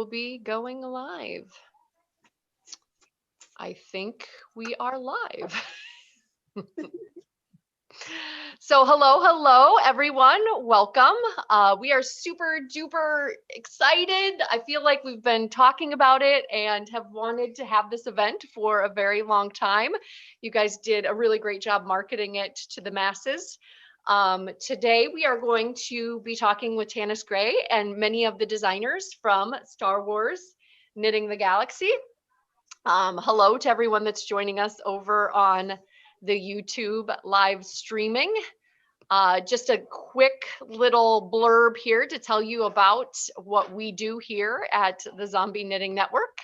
will be going live. I think we are live. So hello, everyone. Welcome. We are super duper excited. I feel like we've been talking about it and have wanted to have this event for a very long time. You guys did a really great job marketing it to the masses. Today we are going to be talking with Tanis Gray and many of the designers from Star Wars Knitting the Galaxy. Hello to everyone that's joining us over on the YouTube live streaming. Just a quick little blurb here to tell you about what we do here at the Zombie Knitting Network.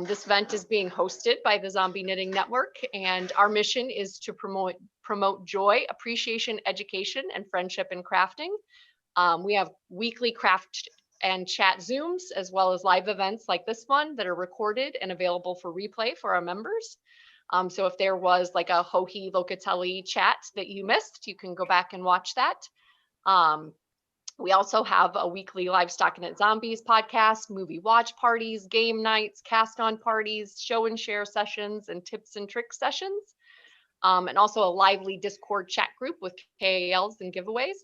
This event is being hosted by the Zombie Knitting Network, and our mission is to promote joy, appreciation, education, and friendship in crafting. We have weekly craft and chat Zooms, as well as live events like this one that are recorded and available for replay for our members. So if there was like a Hohi Locatelli chat that you missed, you can go back and watch that. We also have a weekly Livestock and Zombies podcast, movie watch parties, game nights, cast on parties, show and share sessions, and tips and tricks sessions. And also a lively Discord chat group with KALs and giveaways.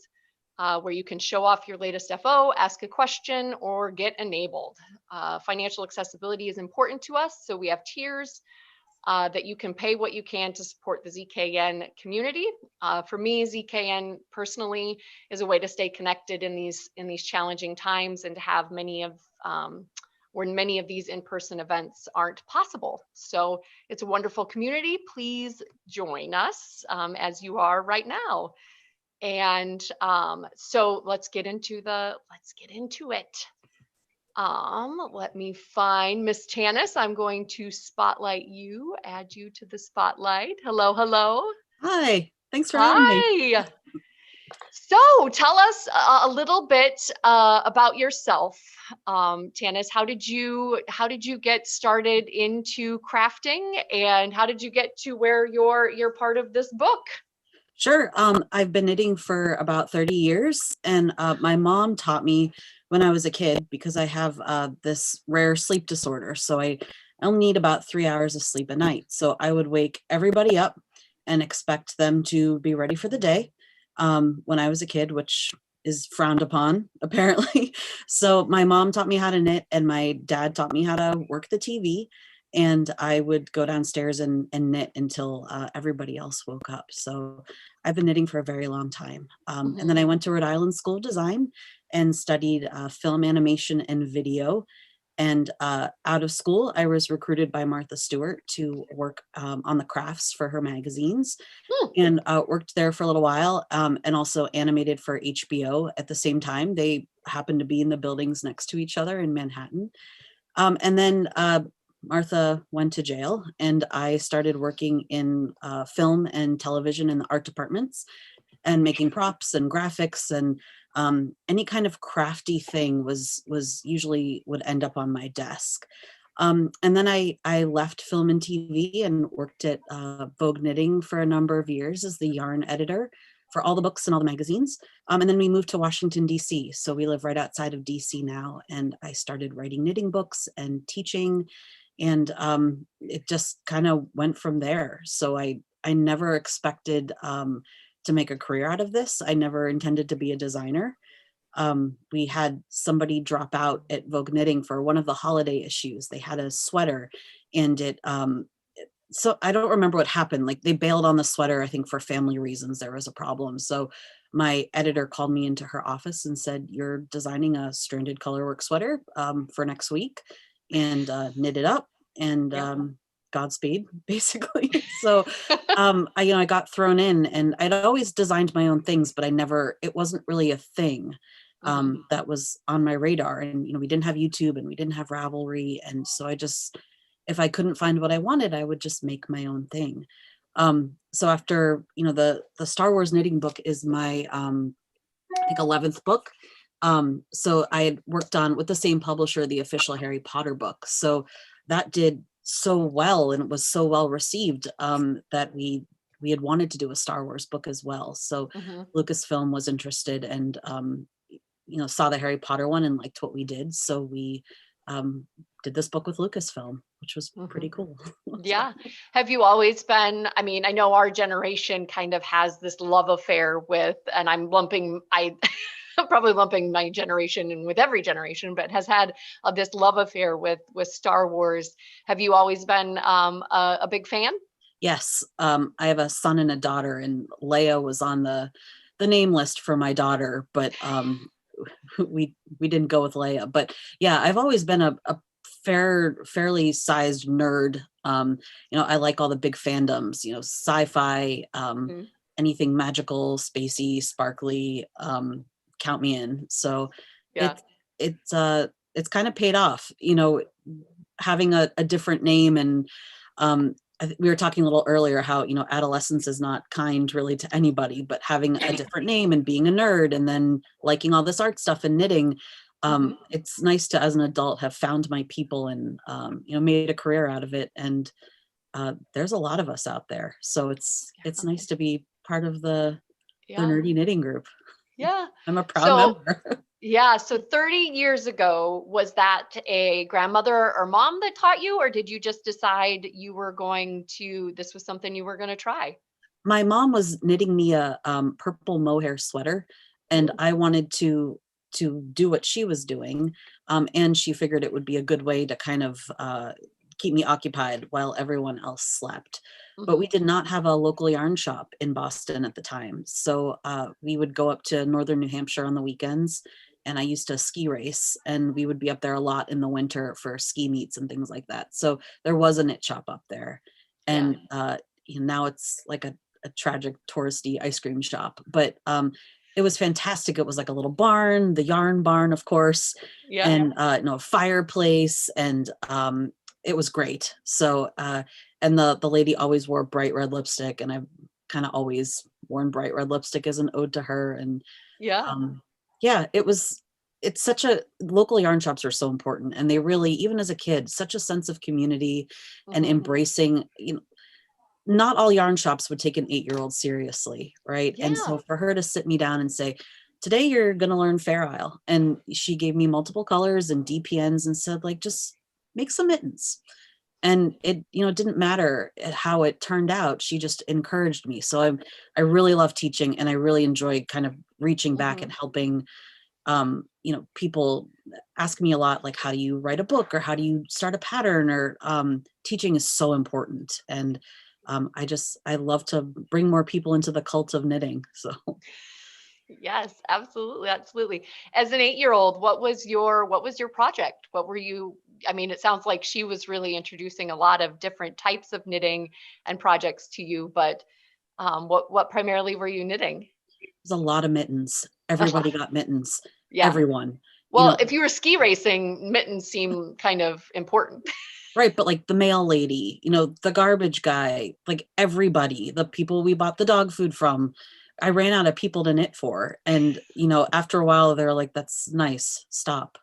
Where you can show off your latest FO, ask a question, or get enabled. Financial accessibility is important to us, so we have tiers that you can pay what you can to support the ZKN community. For me, ZKN personally is a way to stay connected in these challenging times and to have many of these in-person events aren't possible. So it's a wonderful community. Please join us as you are right now. And so let's get into it. Let me find Miss Tanis. I'm going to spotlight you, add you to the spotlight. Hello. Hi, thanks for having me. Hi. So tell us a little bit about yourself, Tanis. How did you get started into crafting, and how did you get to where you're part of this book? Sure. I've been knitting for about 30 years, and my mom taught me when I was a kid because I have this rare sleep disorder. So I only need about 3 hours of sleep a night. So I would wake everybody up and expect them to be ready for the day when I was a kid, which is frowned upon, apparently. So my mom taught me how to knit, and my dad taught me how to work the TV. And I would go downstairs and knit until everybody else woke up. So I've been knitting for a very long time. And then I went to Rhode Island School of Design and studied film animation and video. And out of school, I was recruited by Martha Stewart to work on the crafts for her magazines, and worked there for a little while, and also animated for HBO at the same time. They happened to be in the buildings next to each other in Manhattan. And then Martha went to jail, and I started working in film and television in the art departments and making props and graphics, and any kind of crafty thing was usually would end up on my desk. And then I left film and TV and worked at Vogue Knitting for a number of years as the yarn editor for all the books and all the magazines. And then we moved to Washington, D.C. So we live right outside of D.C. now. And I started writing knitting books and teaching. And it just kind of went from there. So I never expected to make a career out of this. I never intended to be a designer. We had somebody drop out at Vogue Knitting for one of the holiday issues. They had a sweater, and so I don't remember what happened. Like, they bailed on the sweater, I think for family reasons. There was a problem. So my editor called me into her office and said, "You're designing a stranded colorwork sweater for next week," and knit it up, and Godspeed, basically. So I got thrown in, and I'd always designed my own things, but it wasn't really a thing that was on my radar. And we didn't have YouTube, and we didn't have Ravelry, and so if I couldn't find what I wanted, I would just make my own thing. So after the Star Wars knitting book is my I think 11th book. So I had worked on with the same publisher the official Harry Potter book. So that did so well, and it was so well received that we had wanted to do a Star Wars book as well. So Lucasfilm was interested, and saw the Harry Potter one and liked what we did. So we did this book with Lucasfilm, which was pretty cool. Yeah. Have you always been, I mean, I know our generation kind of has this love affair with, and I'm probably lumping my generation and with every generation, but has had this love affair with Star Wars. Have you always been a big fan? Yes, I have a son and a daughter, and Leia was on the name list for my daughter, but we didn't go with Leia. But yeah, I've always been a fairly sized nerd. I like all the big fandoms, sci-fi, Mhm. anything magical, spacey, sparkly, count me in. So Yeah. it it's kind of paid off, having a different name. And we were talking a little earlier how, adolescence is not kind really to anybody, but having a different name and being a nerd and then liking all this art stuff and knitting, Mhm. it's nice to, as an adult, have found my people and, made a career out of it. And there's a lot of us out there. So it's nice to be part of the Yeah. nerdy knitting group. Yeah. I'm a proud So, member. yeah. So 30 years ago, was that a grandmother or mom that taught you, or did you just decide this was something you were going to try? My mom was knitting me a purple mohair sweater, and Ooh. I wanted to do what she was doing, and she figured it would be a good way to kind of keep me occupied while everyone else slept. But we Mhm. did not have a local yarn shop in Boston at the time, so we would go up to northern New Hampshire on the weekends. And I used to ski race, and we would be up there a lot in the winter for ski meets and things like that. So there was a knit shop up there, Yeah. and now it's like a tragic touristy ice cream shop. But it was fantastic. It was like a little barn, the yarn barn, of course, Yeah. and a fireplace, and it was great. So and the lady always wore bright red lipstick, and I've kind of always worn bright red lipstick as an ode to her. And Yeah. um, yeah, it's such a local yarn shops are so important, and they really, even as a kid, such a sense of community and Mhm. embracing, not all yarn shops would take an 8-year-old seriously, right? And Yeah. so for her to sit me down and say, today you're going to learn Fair Isle. And she gave me multiple colors and DPNs and said, like, just make some mittens. And it, didn't matter how it turned out. She just encouraged me. So I really love teaching, and I really enjoy kind of reaching back and Mhm. helping, people ask me a lot, like, how do you write a book, or how do you start a pattern, or teaching is so important. And I love to bring more people into the cult of knitting. So Yes, absolutely, absolutely. As an 8-year-old, what was your project? What were you, I mean, it sounds like she was really introducing a lot of different types of knitting and projects to you, but what primarily were you knitting? there's a lot of mittens. Everybody got mittens. Yeah. Everyone, you Well, know, if you were ski racing, mittens seem kind of important. right? But like the mail lady, the garbage guy, like everybody, the people we bought the dog food from, I ran out of people to knit for. And, after a while, they're like, that's nice. Stop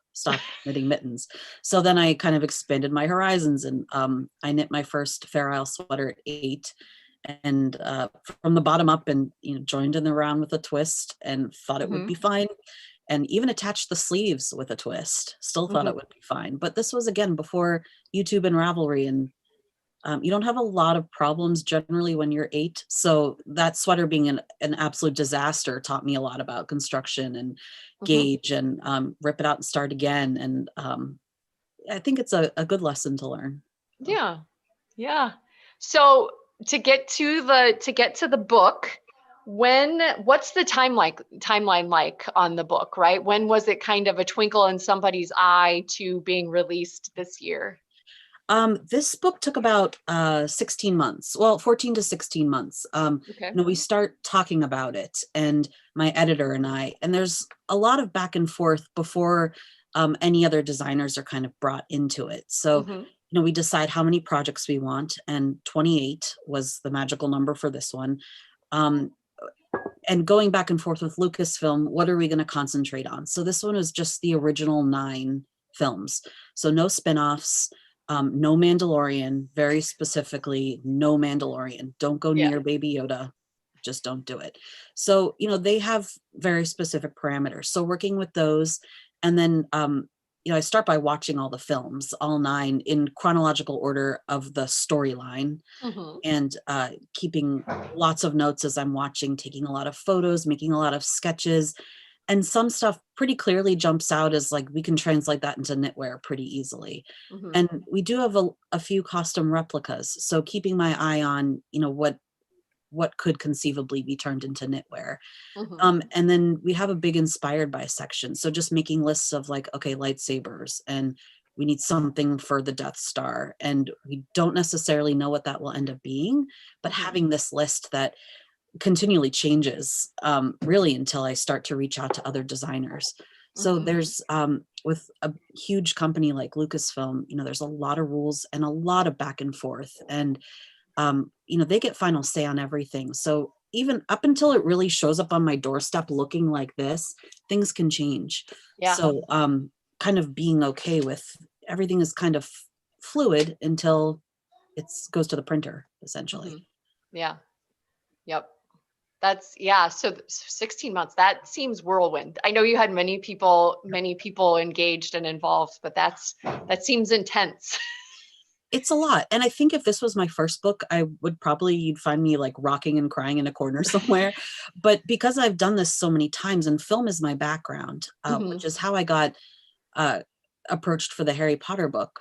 knitting mittens. So then I kind of expanded my horizons, and I knit my first Fair Isle sweater at 8, and from the bottom up, and, joined in the round with a twist and thought it would Hmm. be fine, and even attached the sleeves with a twist. Still thought it Hmm. would be fine. But this was, again, before YouTube and Ravelry, and you don't have a lot of problems generally when you're 8. So that sweater being an absolute disaster taught me a lot about construction and Hmm. gauge, and rip it out and start again. And I think it's a good lesson to learn. So. Yeah. Yeah. So to get to the book, what's the timeline like on the book, right? When was it kind of a twinkle in somebody's eye to being released this year? This book took about 16 months, well, 14 to 16 months. Okay. We start talking about it, and my editor and I, and there's a lot of back and forth before any other designers are kind of brought into it. So, Hmm. we decide how many projects we want, and 28 was the magical number for this one. Um, and going back and forth with Lucasfilm, what are we going to concentrate on? So this one is just the original 9 films. So no spin-offs, no Mandalorian, very specifically, no Mandalorian. Don't go Yeah. near Baby Yoda. Just don't do it. So, they have very specific parameters. So working with those, and then, I start by watching all the films, all 9 in chronological order of the storyline, Mm-hmm. and keeping lots of notes as I'm watching, taking a lot of photos, making a lot of sketches. And some stuff pretty clearly jumps out as like, we can translate that into knitwear pretty easily. Mm-hmm. And we do have a few costume replicas. So keeping my eye on, what could conceivably be turned into knitwear. Mm-hmm. And then we have a big inspired by section. So just making lists of like, okay, lightsabers, and we need something for the Death Star. And we don't necessarily know what that will end up being, but Mm-hmm. having this list that continually changes, really until I start to reach out to other designers. So Mm-hmm. there's, with a huge company like Lucasfilm, there's a lot of rules and a lot of back and forth. And they get final say on everything. So even up until it really shows up on my doorstep looking like this, things can change. Yeah. So kind of being okay with everything is kind of fluid until it goes to the printer, essentially. Mm-hmm. Yeah. Yep. That's, yeah. So 16 months, that seems whirlwind. I know you had many people engaged and involved, but that seems intense. It's a lot. And I think if this was my first book, you'd find me like rocking and crying in a corner somewhere. But because I've done this so many times, and film is my background, Mm-hmm. which is how I got approached for the Harry Potter book,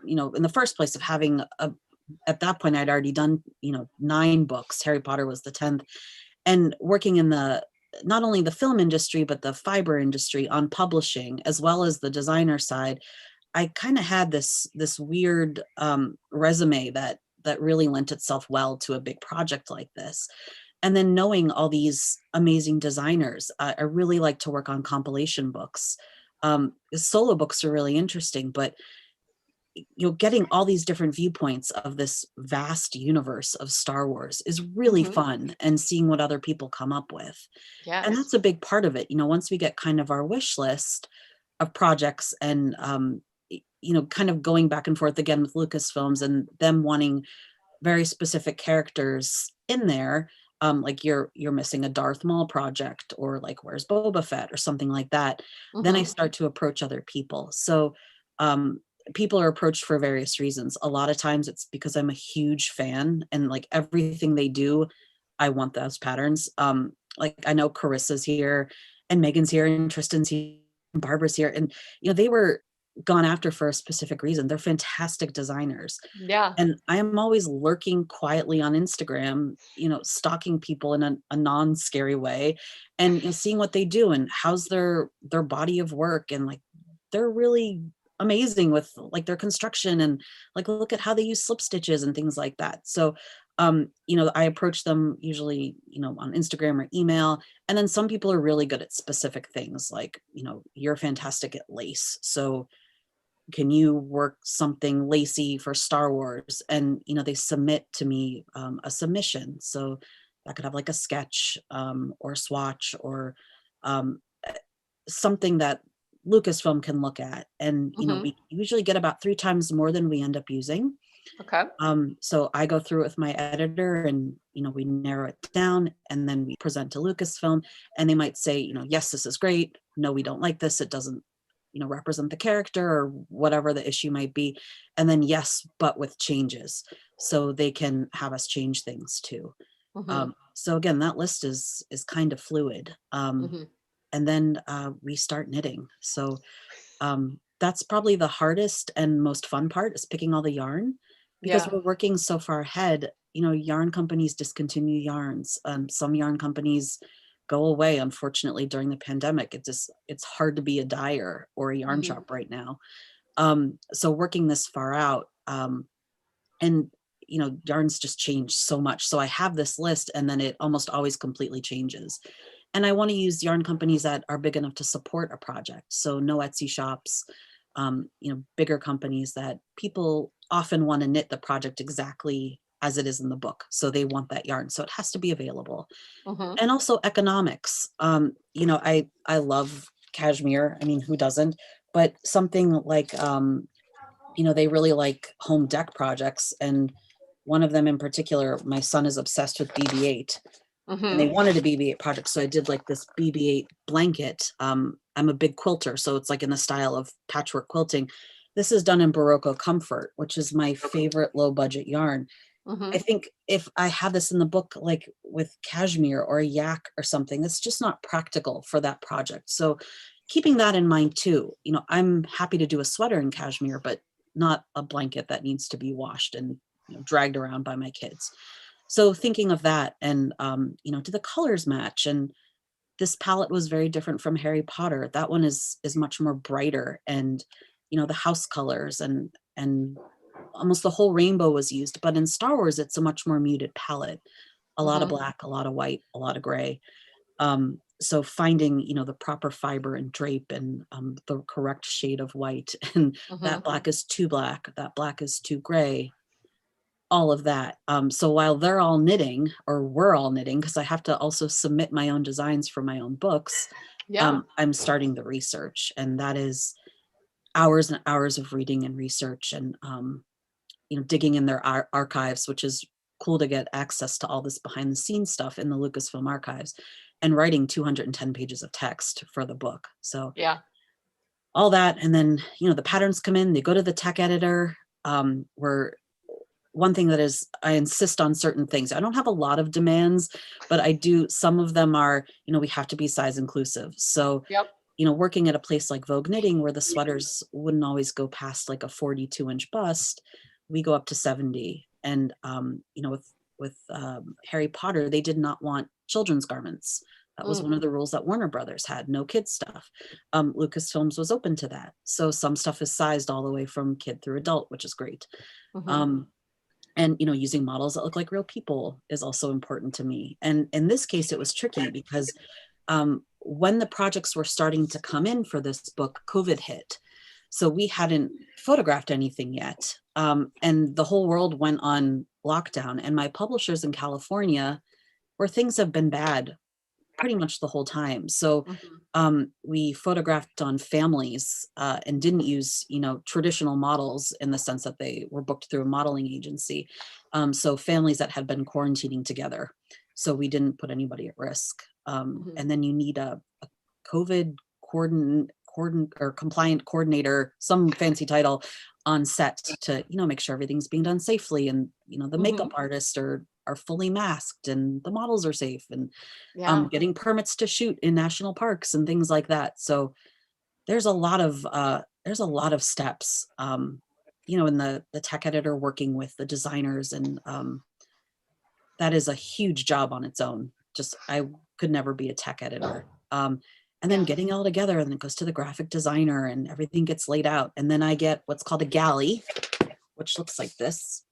in the first place, of having at that point, I'd already done, 9 books. Harry Potter was the 10th. And working in not only the film industry, but the fiber industry on publishing, as well as the designer side, I kind of had this weird resume that really lent itself well to a big project like this. And then knowing all these amazing designers, I really like to work on compilation books. Solo books are really interesting, but getting all these different viewpoints of this vast universe of Star Wars is really Mm-hmm. fun, and seeing what other people come up with. And Yes. that's a big part of it. Once we get kind of our wish list of projects, and kind of going back and forth again with Lucasfilms and them wanting very specific characters in there, like you're missing a Darth Maul project, or like where's Boba Fett, or something like that. Then I Mm-hmm. start to approach other people. So people are approached for various reasons. A lot of times it's because I'm a huge fan, and like everything they do, I want those patterns. Like I know Carissa's here, and Megan's here, and Tristan's here, and Barbara's here, and they were gone after for a specific reason. They're fantastic designers. Yeah. And I am always lurking quietly on Instagram, stalking people in a non-scary way, and seeing what they do and how's their body of work. And like, they're really amazing with like their construction, and like, look at how they use slip stitches and things like that. So I approach them usually, on Instagram or email. And then some people are really good at specific things, like, you're fantastic at lace, so can you work something lacy for Star Wars? And they submit to me a submission. So that could have like a sketch, or a swatch, or um, something that Lucasfilm can look at. And Mm-hmm. we usually get about 3 times more than we end up using. Okay. So I go through it with my editor, and we narrow it down, and then we present to Lucasfilm, and they might say, yes, this is great. No, we don't like this. It doesn't represent the character, or whatever the issue might be. And then yes, but with changes, so they can have us change things too. Mm-hmm. So again, that list is kind of fluid. Mm-hmm. And then we start knitting. So that's probably the hardest and most fun part, is picking all the yarn, because Yeah. we're working so far ahead. Yarn companies discontinue yarns. Some yarn companies go away, unfortunately, during the pandemic. It's hard to be a dyer or a yarn Mm-hmm. shop right now. So working this far out, and yarns just change so much. So I have this list, and then it almost always completely changes. And I want to use yarn companies that are big enough to support a project. So no Etsy shops, bigger companies that people often want to knit the project exactly as it is in the book. So they want that yarn. So it has to be available. Mm-hmm. And also economics. I love cashmere. I mean, who doesn't? But something like, they really like home deck projects. And one of them in particular, my son is obsessed with BB-8, and they Mm-hmm. wanted a BB-8 project. So I did like this BB-8 blanket, I'm a big quilter, so it's like in the style of patchwork quilting. This is done in Barocco Comfort, which is my favorite low budget yarn. I Mm-hmm. think if I had this in the book, like with cashmere or a yak or something, that's just not practical for that project. So keeping that in mind too, I'm happy to do a sweater in cashmere, but not a blanket that needs to be washed and dragged around by my kids. So thinking of that and, do the colors match? And this palette was very different from Harry Potter. That one is much more brighter and, the house colors and almost the whole rainbow was used. But in Star Wars, it's a much more muted palette, a lot of Mm-hmm. black, a lot of white, a lot of gray. So finding, the proper fiber and drape and the correct shade of white, and Mm-hmm. that black is too black, that black is too gray, all of that. So while they're all knitting, or we're all knitting, because I have to also submit my own designs for my own books, Yeah. I'm starting the research, and that is hours and hours of reading and research and digging in their archives, which is cool to get access to all this behind the scenes stuff in the Lucasfilm archives, and writing 210 pages of text for the book. So Yeah. all that, and then the patterns come in, they go to the tech editor. Where one thing that is, I insist on certain things. I don't have a lot of demands, but I do. Some of them are, we have to be size inclusive. So Yep. working at a place like Vogue Knitting, where the sweaters wouldn't always go past like a 42-inch bust, we go up to 70. And with Harry Potter, they did not want children's garments. That was Mm. one of the rules that Warner Brothers had: no kids stuff. Lucasfilms was open to that, so some stuff is sized all the way from kid through adult, which is great. Mm-hmm. And using models that look like real people is also important to me. And in this case, it was tricky because when the projects were starting to come in for this book, COVID hit. So we hadn't photographed anything yet. And the whole world went on lockdown. And my publishers in California, where things have been bad pretty much the whole time. So Mm-hmm. we photographed on families and didn't use, traditional models in the sense that they were booked through a modeling agency. So families that had been quarantining together. So we didn't put anybody at risk. Mm-hmm. And then you need a COVID or compliant coordinator, some fancy title, on set to make sure everything's being done safely, and the Mm-hmm. makeup artists are fully masked and the models are safe, and Yeah. getting permits to shoot in national parks and things like that. So there's a lot of steps, in the tech editor working with the designers, and that is a huge job on its own. Just, I could never be a tech editor. And then Yeah. getting it all together, and then it goes to the graphic designer and everything gets laid out. And then I get what's called a galley, which looks like this.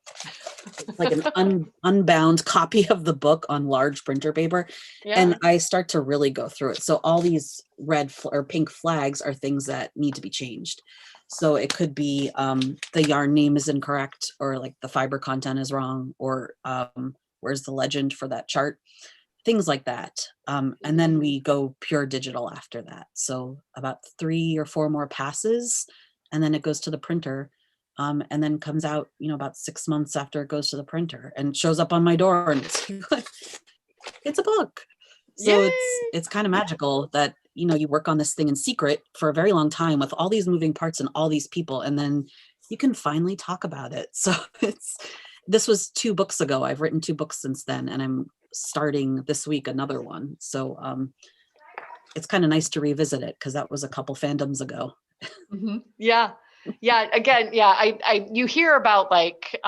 It's like an unbound copy of the book on large printer paper. Yeah. And I start to really go through it. So all these red or pink flags are things that need to be changed. So it could be the yarn name is incorrect, or like the fiber content is wrong, or where's the legend for that chart, things like that. And then we go pure digital after that. So about 3 or 4 more passes, and then it goes to the printer. And then comes out, about 6 months after it goes to the printer, and shows up on my door, and it's a book. So Yay. it's kind of magical that, you work on this thing in secret for a very long time with all these moving parts and all these people, and then you can finally talk about it. So this was 2 books ago. I've written 2 books since then, and I'm starting this week another one. So it's kind of nice to revisit it, because that was a couple fandoms ago. Mm-hmm. Yeah. Yeah. Again, yeah. You hear about like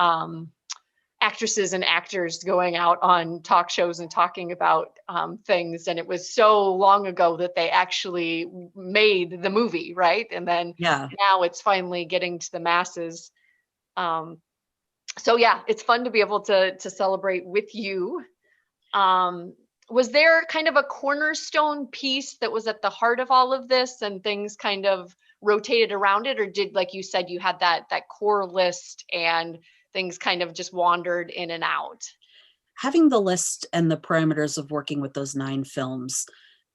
actresses and actors going out on talk shows and talking about things, and it was so long ago that they actually made the movie, right? And then Yeah. now it's finally getting to the masses. So yeah, it's fun to be able to celebrate with you. Was there kind of a cornerstone piece that was at the heart of all of this, and things kind of rotated around it, or did, like you said, you had that core list and things kind of just wandered in and out? Having the list and the parameters of working with those 9 films,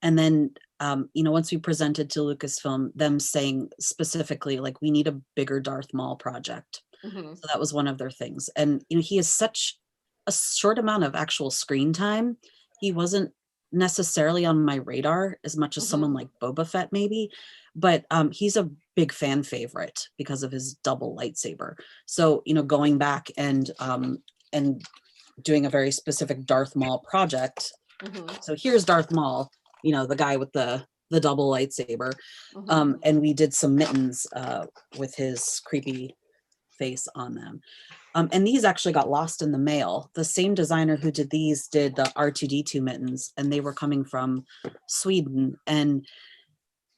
and then once we presented to Lucasfilm, them saying specifically, like, we need a bigger Darth Maul project. Mm-hmm. So that was one of their things. And he has such a short amount of actual screen time. He wasn't necessarily on my radar as much as someone like Boba Fett maybe, but he's a big fan favorite because of his double lightsaber. So, you know, going back and doing a very specific Darth Maul project. So here's Darth Maul, you know, the guy with the double lightsaber. And we did some mittens with his creepy face on them. And these actually got lost in the mail. The same designer who did these did the R2D2 mittens, and they were coming from Sweden. And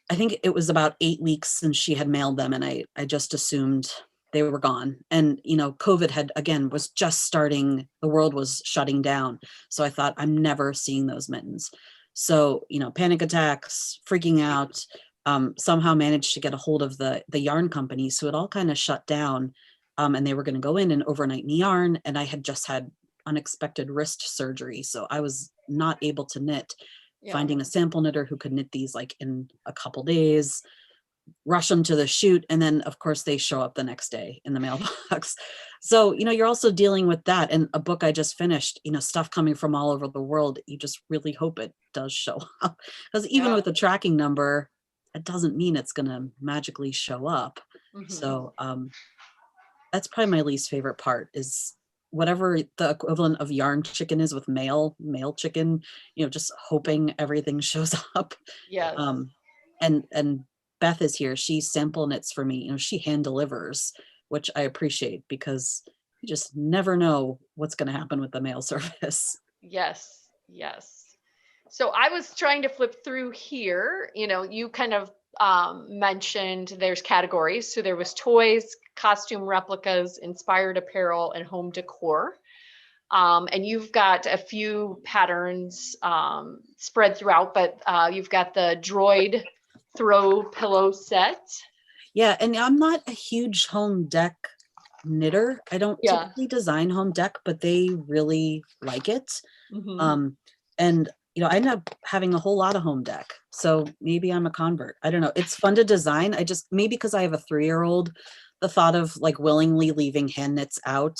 I think it was about 8 weeks since she had mailed them, and I just assumed they were gone. And, you know, COVID was just starting, the world was shutting down. So I thought, I'm never seeing those mittens. So, you know, panic attacks, freaking out, somehow managed to get a hold of the yarn company. So it all kind of shut down. And they were going to go in and overnight me yarn. And I had just had unexpected wrist surgery. So I was not able to knit. Finding a sample knitter who could knit these like in a couple days, rush them to the shoot, and then of course they show up the next day in the mailbox. So, you know, you're also dealing with that. And a book I just finished, you know, stuff coming from all over the world, you just really hope it does show up, because even with a tracking number, it doesn't mean it's going to magically show up. So that's probably my least favorite part, is whatever the equivalent of yarn chicken is with mail chicken, you know, just hoping everything shows up. Yes. And Beth is here. She sample knits for me. You know, she hand delivers, which I appreciate, because you just never know what's going to happen with the mail service. Yes. So I was trying to flip through here. You know, you kind of mentioned there's categories. So there was toys, costume replicas, inspired apparel, and home decor. And you've got a few patterns spread throughout, but you've got the droid throw pillow set. Yeah, and I'm not a huge home deck knitter. I don't typically design home deck, but they really like it. And you know, I ended up having a whole lot of home deck. So maybe I'm a convert. I don't know. It's fun to design. I just, maybe because I have a 3-year-old, the thought of like willingly leaving hand knits out,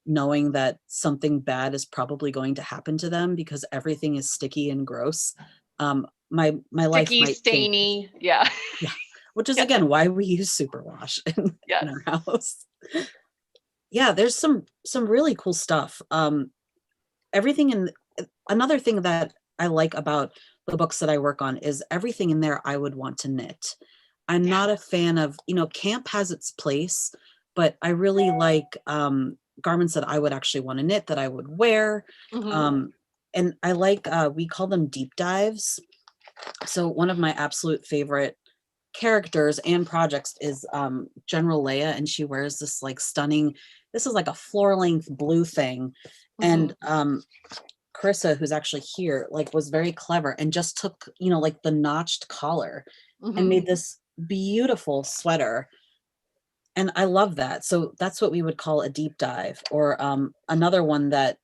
knowing that something bad is probably going to happen to them because everything is sticky and gross. My life sticky, might stainy. change. Yeah. Which is again why we use superwash in our house. Yeah, there's some really cool stuff. Everything in another thing that I like about the books that I work on is everything in there I would want to knit. I'm not a fan of, you know, camp has its place, but I really like garments that I would actually want to knit, that I would wear. And I like, we call them deep dives. So one of my absolute favorite characters and projects is General Leia, and she wears this like stunning, this is like a floor length blue thing. And Carissa, who's actually here, like was very clever and just took, you know, like the notched collar and made this beautiful sweater. And I love that. So that's what we would call a deep dive. Or another one that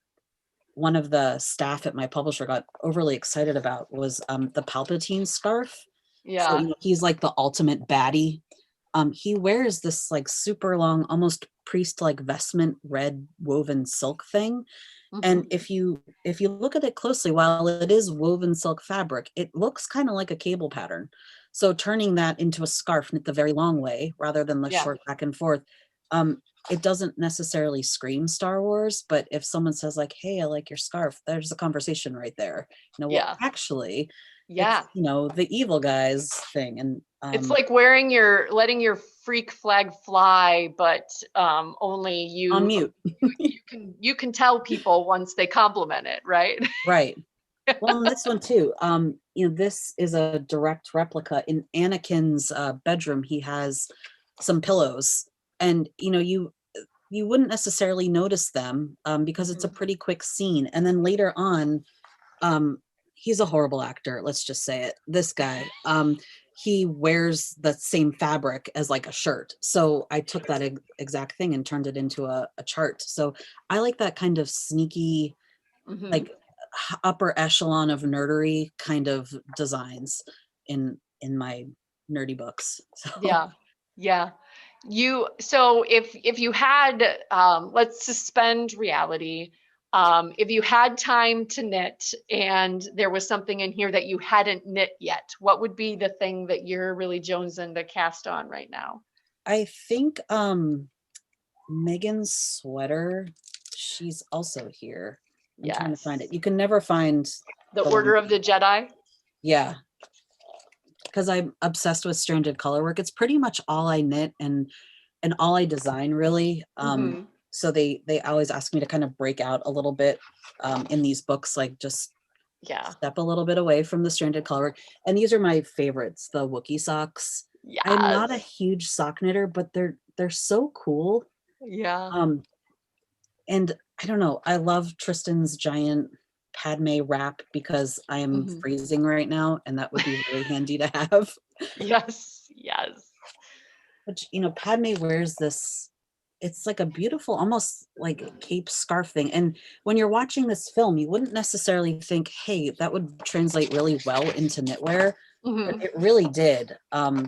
one of the staff at my publisher got overly excited about was the Palpatine scarf. So, you know, he's like the ultimate baddie. He wears this like super long, almost priest-like vestment, red woven silk thing. And if you look at it closely, while it is woven silk fabric, it looks kind of like a cable pattern. So turning that into a scarf knit the very long way rather than the short back and forth, it doesn't necessarily scream Star Wars, but if someone says like, hey, I like your scarf, there's a conversation right there. You know, well, actually, it's, you know, the evil guys thing. And it's like letting your freak flag fly, but only you on mute. you can tell people once they compliment it, right? Right. Well, in this one too, you know, this is a direct replica. In Anakin's bedroom, he has some pillows, and you know, you wouldn't necessarily notice them because it's a pretty quick scene. And then later on, he's a horrible actor. Let's just say it. This guy, he wears the same fabric as like a shirt. So I took that exact thing and turned it into a chart. So I like that kind of sneaky, like upper echelon of nerdery kind of designs in my nerdy books. So. Yeah. So if you had, let's suspend reality. If you had time to knit and there was something in here that you hadn't knit yet, what would be the thing that you're really jonesing to cast on right now? I think Megan's sweater, she's also here. I'm trying to find Yes. it. You can never find The the one. Order of the Jedi? Yeah, because I'm obsessed with stranded color work. It's pretty much all I knit and all I design really. Mm-hmm. So they always ask me to kind of break out a little bit in these books, like just Yeah. step a little bit away from the stranded color work. And these are my favorites, the Wookiee socks. I'm not a Yes. huge sock knitter, but they're so cool. Yeah. Um, and I don't know, I love Tristan's giant Padme wrap because I am Mm-hmm. freezing right now, and that would be really handy to have. Yes. Yes. Which, Padme wears this, it's like a beautiful, almost like cape scarf thing. And when you're watching this film, you wouldn't necessarily think, hey, that would translate really well into knitwear, but Mm-hmm. it really did. I'm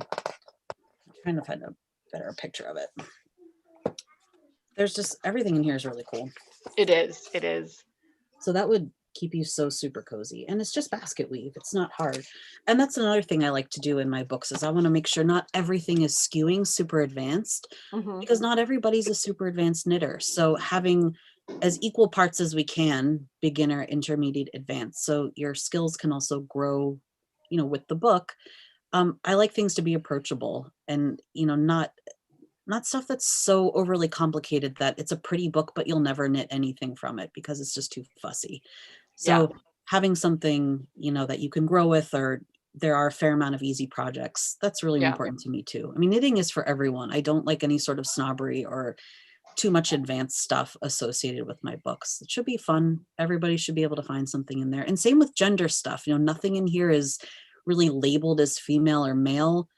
trying to find a better picture of it. There's just everything in here is really cool. It is. It is. So that would keep you so super cozy. And it's just basket weave. It's not hard. And that's another thing I like to do in my books is I want to make sure not everything is skewing super advanced, Mm-hmm. because not everybody's a super advanced knitter. So having as equal parts as we can, beginner, intermediate, advanced. So your skills can also grow, with the book. I like things to be approachable and, not stuff that's so overly complicated that it's a pretty book, but you'll never knit anything from it because it's just too fussy. Yeah. So having something, that you can grow with, or there are a fair amount of easy projects, that's really Yeah. important to me too. I mean, knitting is for everyone. I don't like any sort of snobbery or too much advanced stuff associated with my books. It should be fun. Everybody should be able to find something in there. And same with gender stuff. Nothing in here is really labeled as female or male.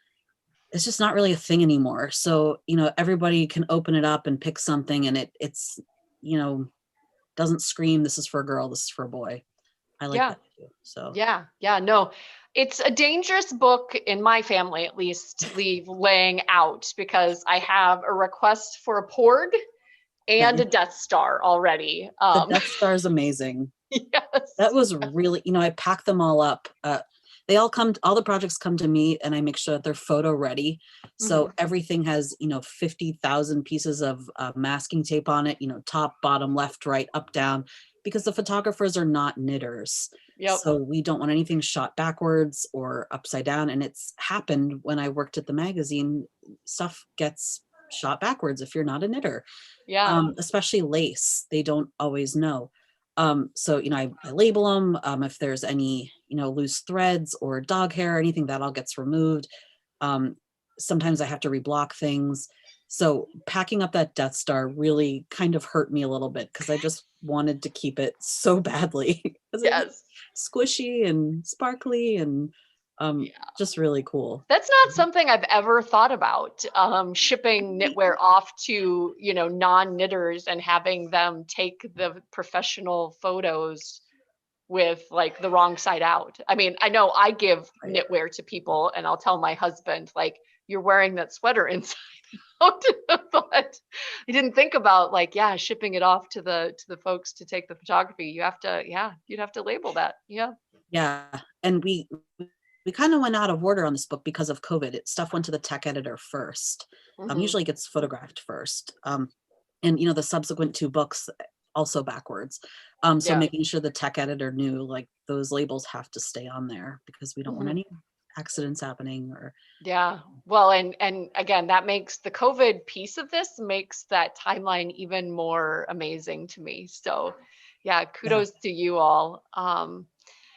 It's just not really a thing anymore. So, everybody can open it up and pick something, and it's, doesn't scream, this is for a girl, this is for a boy. I like Yeah. that too. So Yeah. Yeah. No, it's a dangerous book in my family, at least, to leave laying out because I have a request for a porg and nice. a Death Star already. The Death Star is amazing. Yes. That was really, I pack them all up. All the projects come to me, and I make sure that they're photo ready. So Mm-hmm. everything has, 50,000 pieces of masking tape on it, top, bottom, left, right, up, down, because the photographers are not knitters. Yep. So we don't want anything shot backwards or upside down. And it's happened when I worked at the magazine, stuff gets shot backwards if you're not a knitter. Yeah. Especially lace, they don't always know. So, I label them. If there's any, loose threads or dog hair or anything, that all gets removed. Sometimes I have to reblock things. So packing up that Death Star really kind of hurt me a little bit because I just wanted to keep it so badly because it was Yes. squishy and sparkly and Yeah. just really cool. That's not something I've ever thought about. Shipping knitwear off to, non-knitters and having them take the professional photos with like the wrong side out. I mean, I know I give Right. knitwear to people and I'll tell my husband, like, you're wearing that sweater inside out. But I didn't think about like, yeah, shipping it off to the folks to take the photography. You have to, yeah, you'd have to label that. Yeah. Yeah. And we kind of went out of order on this book because of COVID. Stuff went to the tech editor first. Mm-hmm. Usually it gets photographed first. And the subsequent two books also backwards. So Yeah. making sure the tech editor knew like those labels have to stay on there because we don't want Mm-hmm. any accidents happening or Yeah. Well, and again, that makes the COVID piece of this makes that timeline even more amazing to me. So yeah, kudos to you all.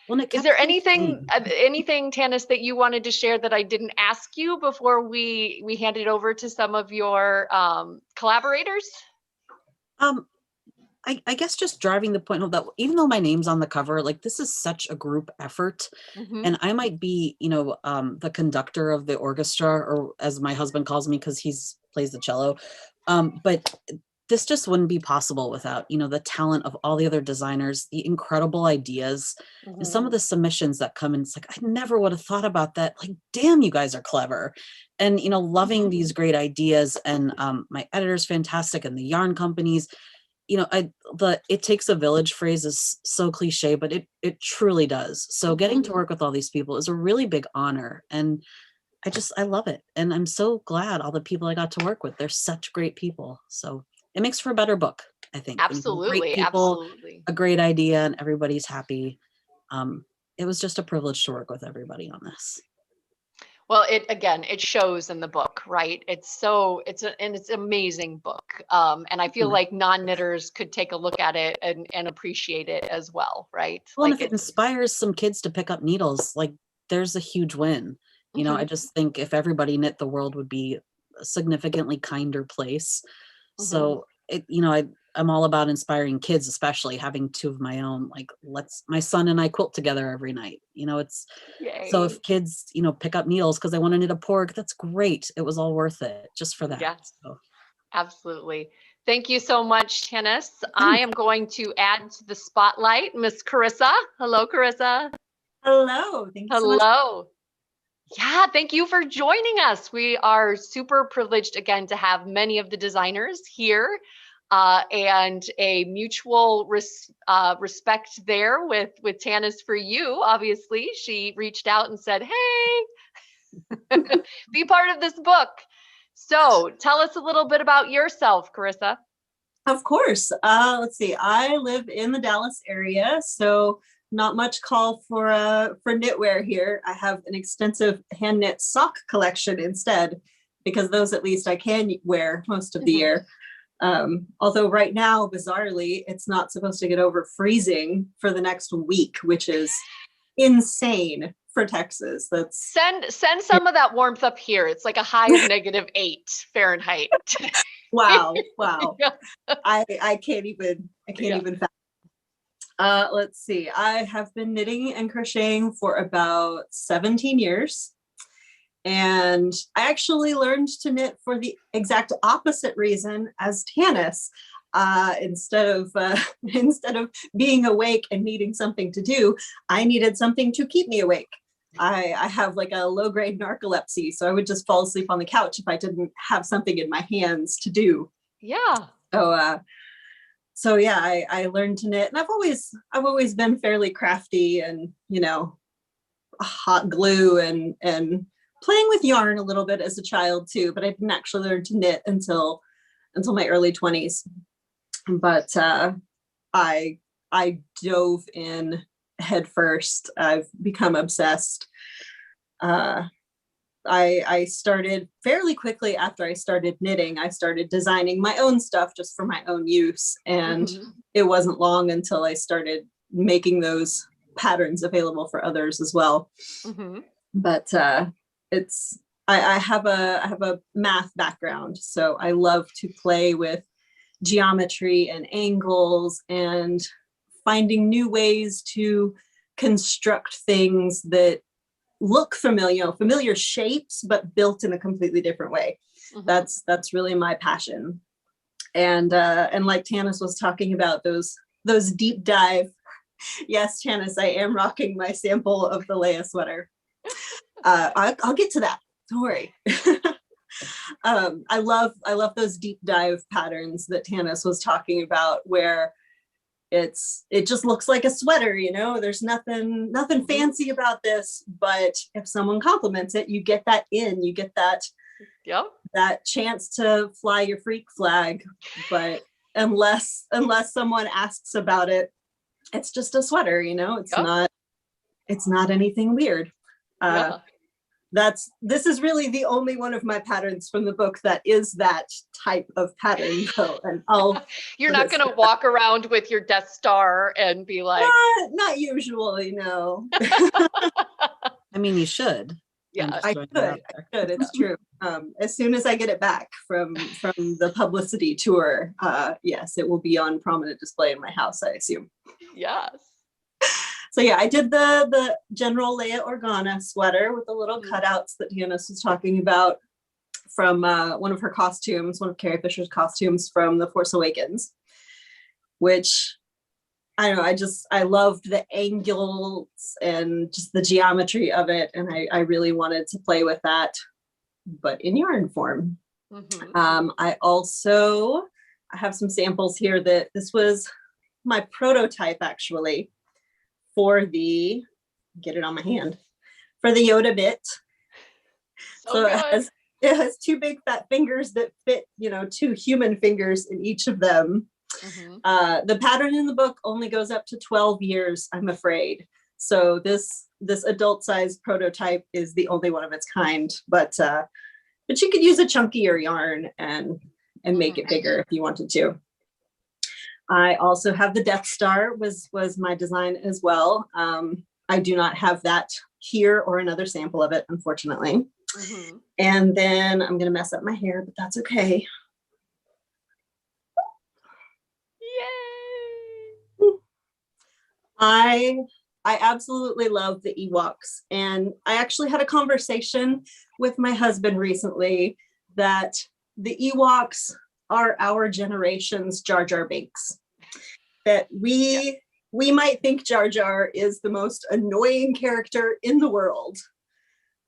when it Is kept there things anything, Tanis, that you wanted to share that I didn't ask you before we hand it over to some of your collaborators? um I guess just driving the point home that even though my name's on the cover, like this is such a group effort, Mm-hmm. and I might be, the conductor of the orchestra, or as my husband calls me, because he's plays the cello. But this just wouldn't be possible without, the talent of all the other designers, the incredible ideas, and some of Mm-hmm. the submissions that come in. It's like, I never would have thought about that. Like, damn, you guys are clever. And, loving Mm-hmm. these great ideas. And my editor's fantastic, and the yarn companies. it takes a village phrase is so cliche, but it truly does. So getting to work with all these people is a really big honor. And I love it. And I'm so glad all the people I got to work with, they're such great people. So it makes for a better book, I think. When you have great Absolutely. people, Absolutely. a great idea, and everybody's happy. It was just a privilege to work with everybody on this. Well, it shows in the book, right? It's an amazing book. And I feel like non-knitters could take a look at it and appreciate it as well, right? Well, Like and if it inspires some kids to pick up needles, like there's a huge win. I just think if everybody knit, the world would be a significantly kinder place. So I'm all about inspiring kids, especially having two of my own. Like my son and I quilt together every night. So if yay. kids, pick up needles because they want to knit a pork, that's great. It was all worth it just for that. Yeah, So. absolutely. Thank you so much, Tanis. I am going to add to the spotlight Miss Carissa. Hello, Carissa. Hello. Thank you so much. Hello. Yeah, thank you for joining us. We are super privileged again to have many of the designers here, and a mutual respect there with Tanis for you. Obviously, she reached out and said, "Hey, be part of this book." So, tell us a little bit about yourself, Carissa. Of course. Let's see. I live in the Dallas area, so not much call for knitwear here. I have an extensive hand knit sock collection instead, because those at least I can wear most of the year. Although right now, bizarrely, it's not supposed to get over freezing for the next week, which is insane for Texas. That's send some of that warmth up here. It's like a high of -8 Fahrenheit. Wow. Yeah. I can't even fathom. Let's see. I have been knitting and crocheting for about 17 years. And I actually learned to knit for the exact opposite reason as Tanis. Instead of being awake and needing something to do, I needed something to keep me awake. I have like a low-grade narcolepsy, so I would just fall asleep on the couch if I didn't have something in my hands to do. Yeah. So yeah, I learned to knit, and I've always been fairly crafty, and hot glue and playing with yarn a little bit as a child too, but I didn't actually learn to knit until my early 20s. But I dove in head first. I've become obsessed. I started fairly quickly after I started knitting. I started designing my own stuff just for my own use. And it wasn't long until I started making those patterns available for others as well. But I have a math background, so I love to play with geometry and angles and finding new ways to construct things that look familiar shapes, but built in a completely different way. That's really my passion. And like Tanis was talking about, those deep dive. Yes, Tanis, I am rocking my sample of the Leia sweater. I'll get to that. Don't worry. I love those deep dive patterns that Tanis was talking about, where it just looks like a sweater, there's nothing fancy about this, but if someone compliments it, you get that that chance to fly your freak flag. But unless someone asks about it, it's just a sweater, it's not anything weird. This is really the only one of my patterns from the book that is that type of pattern, though. And you're not going to walk around with your Death Star and be like, not usually, no. I mean, you should. Yeah, I could. It's true. As soon as I get it back from the publicity tour, yes, it will be on prominent display in my house, I assume. Yes. So yeah, I did the general Leia Organa sweater with the little cutouts that Tanis was talking about from one of Carrie Fisher's costumes from The Force Awakens, which I don't know, I loved the angles and just the geometry of it, and I really wanted to play with that, but in yarn form. I I have some samples here that this was my prototype actually for the, get it on my hand, for the Yoda bit. So it has two big fat fingers that fit, you know, two human fingers in each of them. The pattern in the book only goes up to 12 years, I'm afraid. So this adult size prototype is the only one of its kind, but you could use a chunkier yarn and make it bigger if you wanted to. I also have the Death Star was my design as well. I do not have that here or another sample of it, unfortunately. And then I'm going to mess up my hair, but that's okay. Yay! I absolutely love the Ewoks. And I actually had a conversation with my husband recently that the Ewoks are our generation's Jar Jar Binks. That we might think Jar Jar is the most annoying character in the world,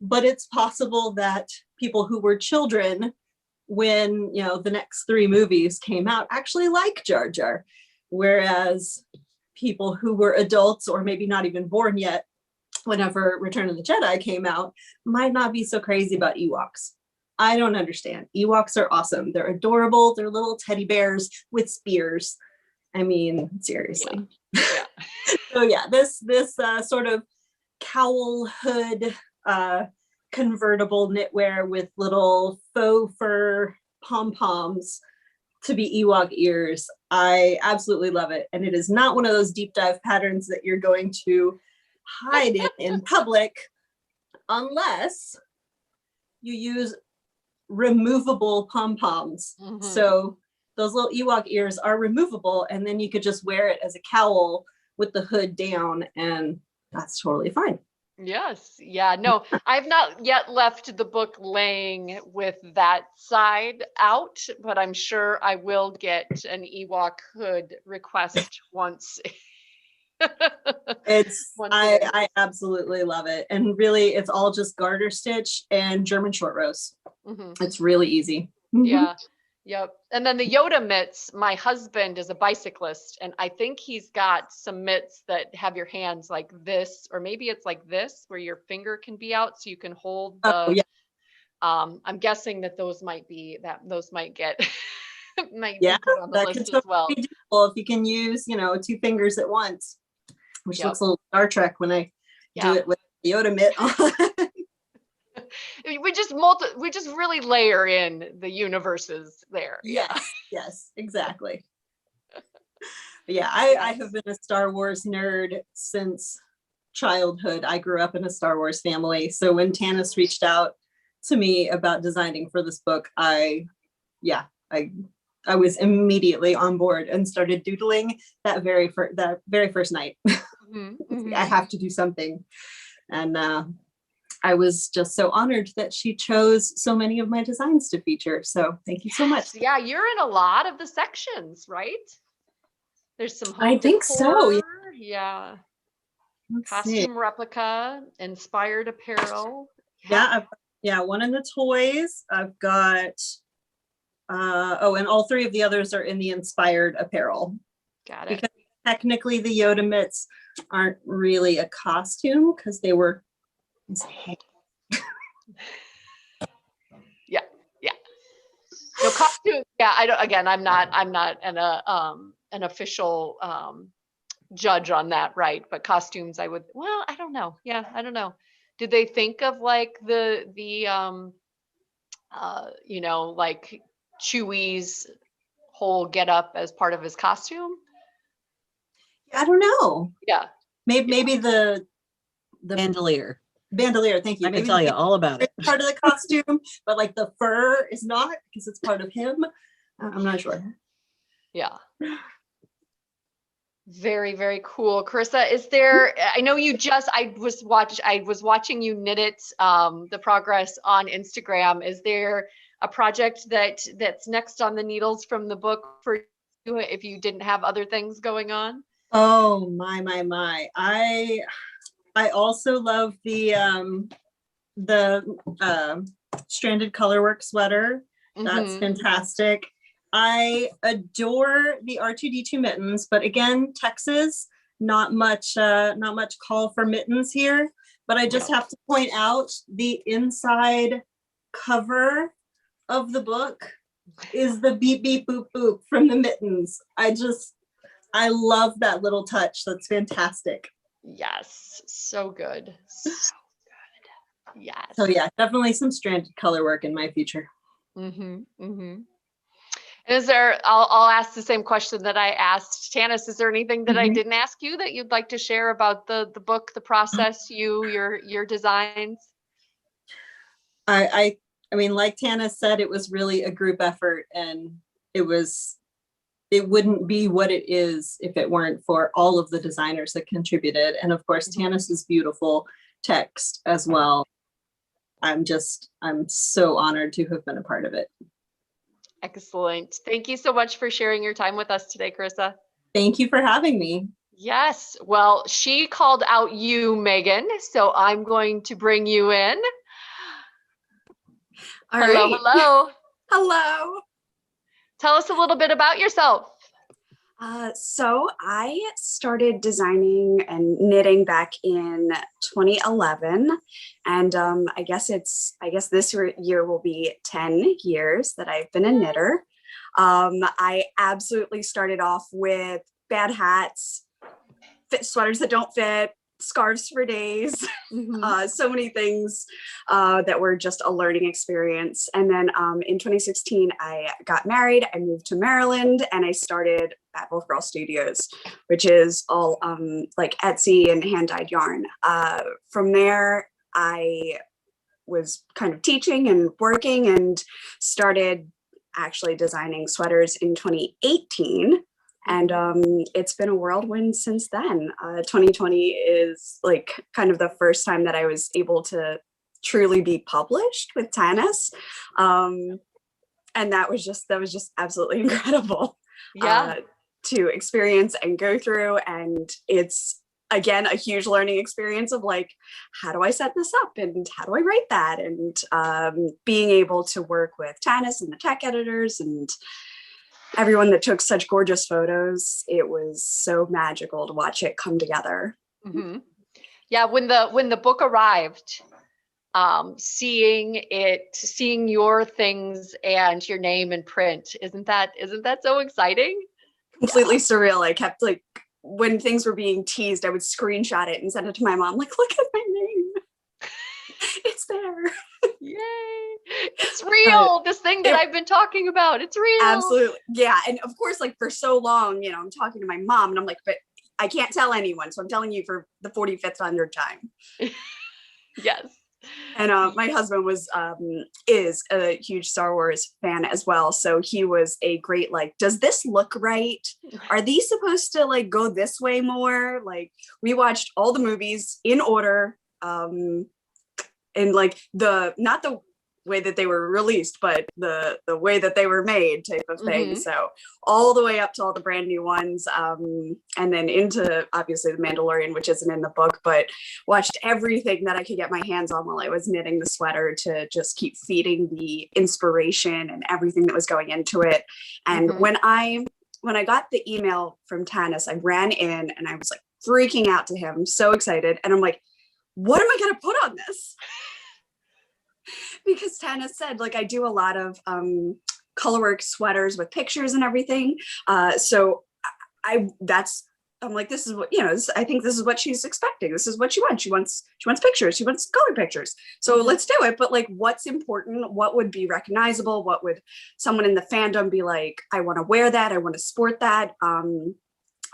but it's possible that people who were children when, you know, the next 3 movies came out actually like Jar Jar, whereas people who were adults or maybe not even born yet whenever Return of the Jedi came out might not be so crazy about Ewoks. I don't understand. Ewoks are awesome. They're adorable. They're little teddy bears with spears. I mean, seriously. Yeah. So yeah, this sort of cowl hood convertible knitwear with little faux fur pom-poms to be Ewok ears. I absolutely love it. And it is not one of those deep dive patterns that you're going to hide it in public unless you use removable pom-poms. So those little Ewok ears are removable, and then you could just wear it as a cowl with the hood down, and that's totally fine. Yes. Yeah. No, I've not yet left the book laying with that side out, but I'm sure I will get an Ewok hood request once. I absolutely love it. And really, it's all just garter stitch and German short rows. It's really easy. Yeah. Yep. And then the Yoda mitts, my husband is a bicyclist, and I think he's got some mitts that have your hands like this, or maybe it's like this where your finger can be out so you can hold the I'm guessing that those might get might be put on the list as well. Be doable if you can use, you know, 2 fingers at once, which looks a little Star Trek when I do it with the Yoda mitt on. We just really layer in the universes there. Yes, exactly. Yeah, I have been a Star Wars nerd since childhood. I grew up in a Star Wars family. So when Tanis reached out to me about designing for this book, I was immediately on board and started doodling that very first night. I have to do something. And I was just so honored that she chose so many of my designs to feature. So thank you so much. Yeah, you're in a lot of the sections, right? There's some home I think decor, so. Yeah. Let's Costume see. replica, inspired apparel. Yeah, one in the toys. I've got and all 3 of the others are in the inspired apparel. Got it. Because technically the Yoda mitts aren't really a costume because they were yeah. No costume. Yeah, I'm not an official judge on that, right? But costumes, I don't know. Yeah, I don't know. Did they think of like the like Chewie's whole getup as part of his costume? I don't know. Yeah. Maybe the Bandolier. Bandolier, thank you. I can tell you all about it. Part of the costume, but like the fur is not because it's part of him. I'm not sure. Yeah. Very, very cool. Carissa, is there, I know I was watching you knit it, the progress on Instagram. Is there a project that's next on the needles from the book for you if you didn't have other things going on? Oh, my. I also love the stranded colorwork sweater. That's fantastic. I adore the R2D2 mittens, but again, Texas, not much call for mittens here. But I just have to point out the inside cover of the book is the beep beep boop boop from the mittens. I love that little touch. That's fantastic. Yes, so good. So good. Yes. So yeah, definitely some stranded color work in my future. Mm-hmm. Mm-hmm. Is there, I'll ask the same question that I asked Tanis. Is there anything that I didn't ask you that you'd like to share about the book, the process, your designs? I mean, like Tanis said, it was really a group effort, and it wouldn't be what it is if it weren't for all of the designers that contributed. And of course, Tanis's beautiful text as well. I'm so honored to have been a part of it. Excellent. Thank you so much for sharing your time with us today, Carissa. Thank you for having me. Yes. Well, she called out you, Megan, so I'm going to bring you in. All hello, right. hello. Hello. Tell us a little bit about yourself. So I started designing and knitting back in 2011, and I guess this year will be 10 years that I've been a knitter. I absolutely started off with bad hats, sweaters that don't fit, scarves for days, so many things that were just a learning experience. And then in 2016, I got married, I moved to Maryland, and I started Bad Wolf Girl Studios, which is all like Etsy and hand-dyed yarn. From there, I was kind of teaching and working and started actually designing sweaters in 2018. And it's been a whirlwind since then. 2020 is like kind of the first time that I was able to truly be published with Tanis. And that was just absolutely incredible to experience and go through. And it's, again, a huge learning experience of like, how do I set this up and how do I write that? And being able to work with Tanis and the tech editors and everyone that took such gorgeous photos. It was so magical to watch it come together. Yeah, when the book arrived, seeing your things and your name in print, isn't that so exciting? Completely surreal. I kept like, when things were being teased, I would screenshot it and send it to my mom, like, look at my name. It's there. Yay. It's real. This thing that I've been talking about, it's real. Absolutely. Yeah. And of course, like for so long, I'm talking to my mom and I'm like, but I can't tell anyone. So I'm telling you for the 45th hundred time. Yes. And my husband is a huge Star Wars fan as well. So he was a great, like, does this look right? Are these supposed to like go this way more? Like we watched all the movies in order. And like not the way that they were released, but the way that they were made type of thing. So all the way up to all the brand new ones. And then into obviously The Mandalorian, which isn't in the book, but watched everything that I could get my hands on while I was knitting the sweater to just keep feeding the inspiration and everything that was going into it. And when I got the email from Tanis, I ran in and I was like freaking out to him, so excited. And I'm like, what am I going to put on this? Because Tanis said, like, I do a lot of colorwork sweaters with pictures and everything. So I'm like, this is what, I think this is what she's expecting. This is what she wants. She wants pictures. She wants color pictures. So let's do it. But like, what's important? What would be recognizable? What would someone in the fandom be like, I want to wear that. I want to sport that. And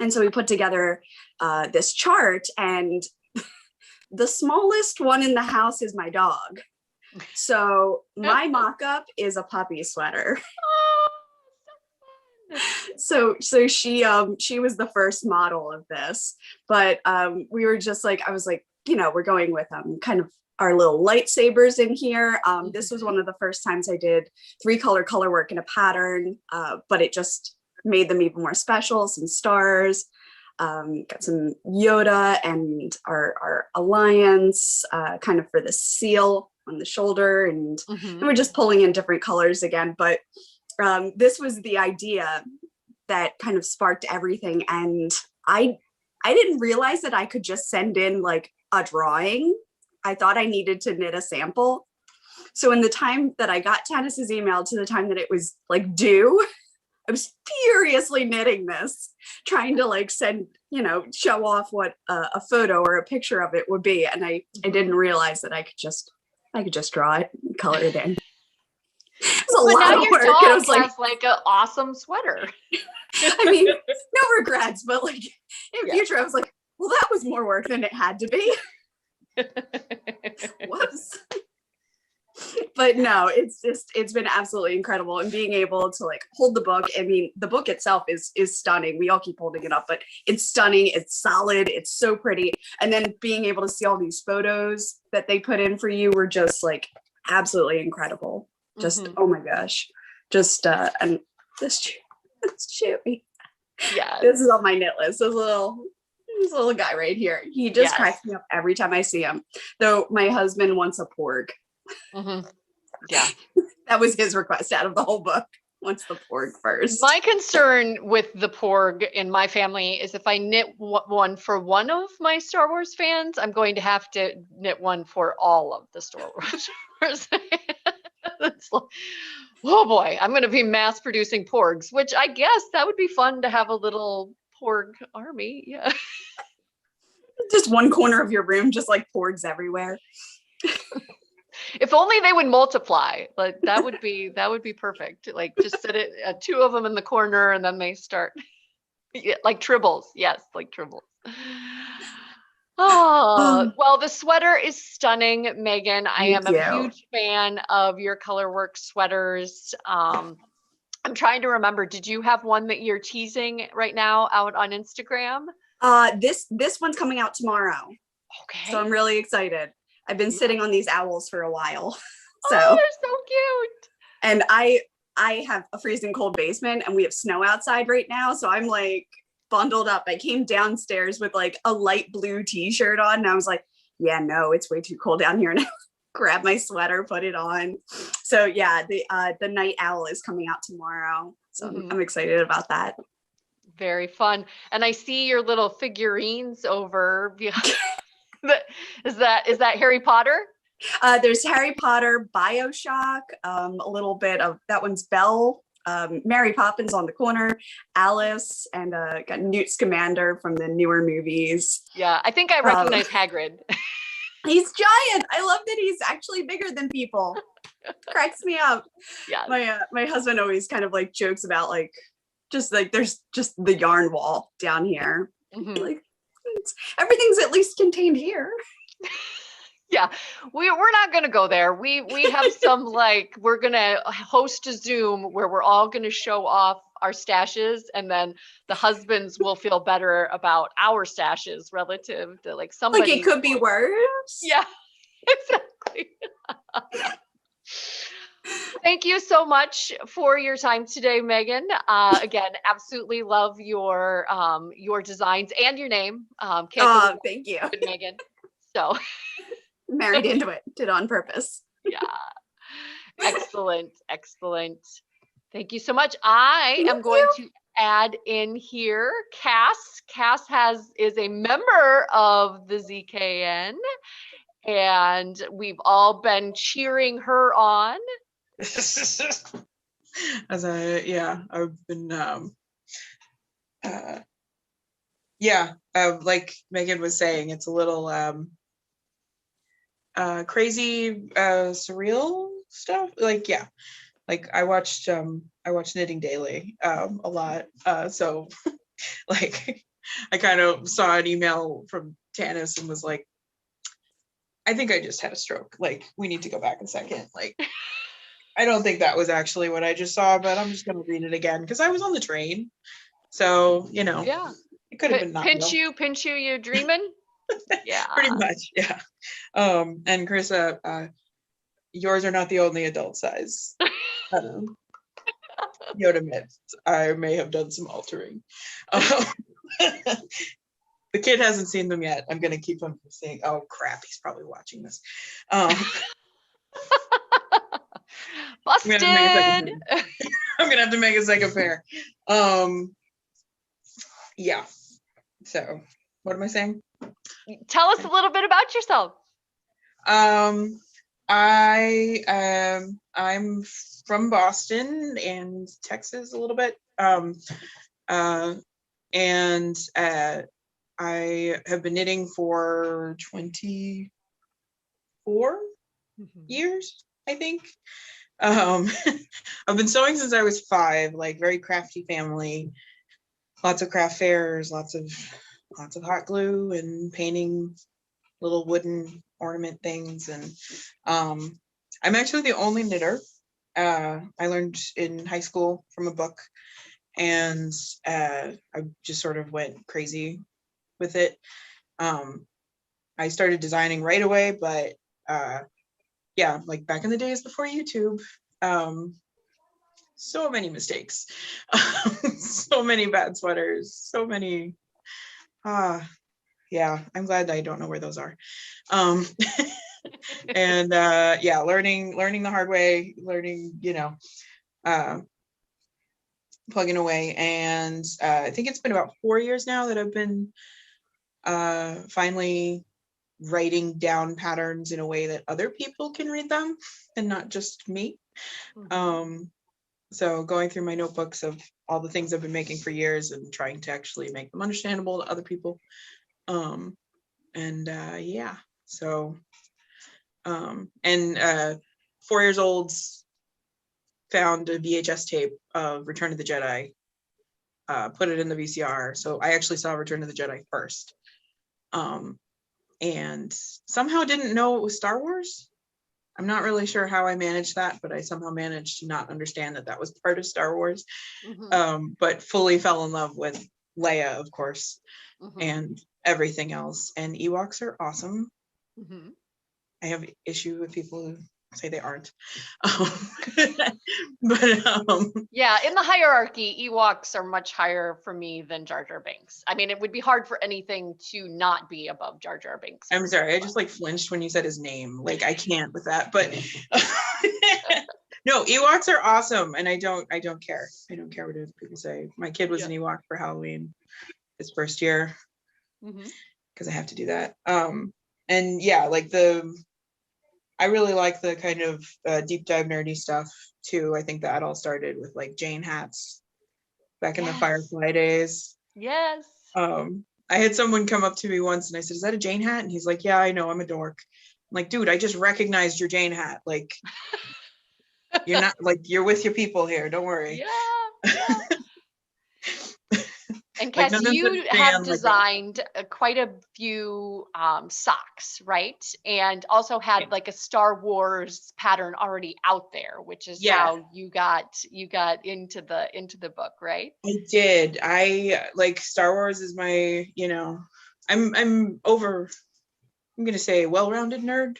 so we put together this chart, and the smallest one in the house is my dog. So my mock-up is a puppy sweater. So she was the first model of this, but we were just like, I was like, we're going with kind of our little lightsabers in here. This was one of the first times I did 3-color work in a pattern, but it just made them even more special. Some stars, got some Yoda and our alliance, kind of for the seal on the shoulder, and we're just pulling in different colors again. But this was the idea that kind of sparked everything. And I didn't realize that I could just send in like a drawing. I thought I needed to knit a sample. So in the time that I got Tanis's email to the time that it was like due, I was furiously knitting this, trying to like send, show off what a photo or a picture of it would be. And I didn't realize that I could just draw it and color it in. It was a But lot now of your work. dog It was has like an awesome sweater. I mean, no regrets, but like in future, I was like, well, that was more work than it had to be. Whoops. But no, it's been absolutely incredible. And being able to like hold the book. I mean, the book itself is stunning. We all keep holding it up, but it's stunning. It's solid. It's so pretty. And then being able to see all these photos that they put in for you were just like absolutely incredible. Just, oh my gosh. Just, and this chewy. Yeah. This is on my knit list. This little guy right here. He just cracks me up every time I see him. Though my husband wants a porg. Yeah. That was his request out of the whole book. Wants the porg first. My concern with the porg in my family is if I knit one for one of my Star Wars fans, I'm going to have to knit one for all of the Star Wars. It's like, oh boy, I'm going to be mass producing porgs, which I guess that would be fun to have a little porg army. Yeah. Just one corner of your room, just like porgs everywhere. If only they would multiply. Like that would be perfect. Like just sit it two of them in the corner and then they start like tribbles. Yes, like tribbles. Oh, well, the sweater is stunning, Meghan. I am a huge fan of your colorwork sweaters. I'm trying to remember, did you have one that you're teasing right now out on Instagram? This one's coming out tomorrow. Okay. So I'm really excited. I've been sitting on these owls for a while. So they're so cute. And I have a freezing cold basement and we have snow outside right now. So I'm like bundled up. I came downstairs with like a light blue t-shirt on and I was like, yeah, no, it's way too cold down here. And I grabbed my sweater, put it on. So yeah, the night owl is coming out tomorrow. So I'm excited about that. Very fun. And I see your little figurines over. Is that Harry Potter? There's Harry Potter, BioShock, a little bit of that one's Belle, Mary Poppins on the corner, Alice, and got Newt Scamander from the newer movies. Yeah, I think I recognize Hagrid. He's giant. I love that he's actually bigger than people. Cracks me up. Yeah. My husband always kind of like jokes about like just like there's just the yarn wall down here. Like everything's at least contained here. Yeah, we're not going to go there. We have some like, we're going to host a Zoom where we're all going to show off our stashes and then the husbands will feel better about our stashes relative to like somebody. Like it could be worse. Yeah, exactly. Thank you so much for your time today, Meghan. Again, absolutely love your designs and your name. Thank you, Meghan. So married into it, did on purpose. Yeah, excellent. Thank you so much. I am going to add in here Cass. Cass is a member of the ZKN, and we've all been cheering her on. I've been like Meghan was saying, it's a little crazy surreal stuff. Like I watched Knitting Daily a lot, so like I kind of saw an email from Tanis and was like, I think I just had a stroke, like we need to go back a second. Like I don't think that was actually what I just saw, but I'm just gonna read it again because I was on the train, so yeah, it could have been not pinch you, you're dreaming. Yeah, pretty much. Yeah. And Carissa, yours are not the only adult size. Yoda myth. I may have done some altering. The kid hasn't seen them yet. I'm gonna keep him from seeing. Oh crap, he's probably watching this. Busted. I'm gonna have to make a second pair. Yeah. So what am I saying? Tell us a little bit about yourself. I'm from Boston and Texas a little bit. And I have been knitting for 24 years, I think. I've been sewing since I was 5, like very crafty family, lots of craft fairs, lots of hot glue and painting little wooden ornament things. And I'm actually the only knitter. I learned in high school from a book, and I just sort of went crazy with it. I started designing right away, but yeah, like back in the days before YouTube, so many mistakes, so many bad sweaters, so many, yeah, I'm glad that I don't know where those are. And yeah, learning the hard way, learning, plugging away. And I think it's been about 4 years now that I've been finally writing down patterns in a way that other people can read them and not just me. So going through my notebooks of all the things I've been making for years and trying to actually make them understandable to other people. Yeah, so and 4 years old found a VHS tape of Return of the Jedi, put it in the VCR. So I actually saw Return of the Jedi first, and somehow didn't know it was Star Wars. I'm not really sure how I managed that, but I somehow managed to not understand that that was part of Star Wars. But fully fell in love with Leia, of course, and everything else. And Ewoks are awesome. I have issue with people who say they aren't. But yeah, in the hierarchy, Ewoks are much higher for me than Jar Jar Binks. I mean, it would be hard for anything to not be above Jar Jar Binks. I'm sorry, I just like flinched when you said his name. Like I can't with that, but no, Ewoks are awesome, and I don't care. I don't care what people say. My kid was an Ewok for Halloween his first year, because I have to do that. And yeah, like I really like the kind of deep dive nerdy stuff too. I think that all started with like Jane hats back in the Firefly days. Yes. I had someone come up to me once and I said, "Is that a Jane hat?" And he's like, "Yeah, I know, I'm a dork." I'm like, "Dude, I just recognized your Jane hat. Like, you're not like, you're with your people here. Don't worry." Yeah. And Like, Cass, you have designed quite a few socks, right? And also had like a Star Wars pattern already out there, which is how you got into the book, right? I did. I like Star Wars is my, I'm gonna say well-rounded nerd.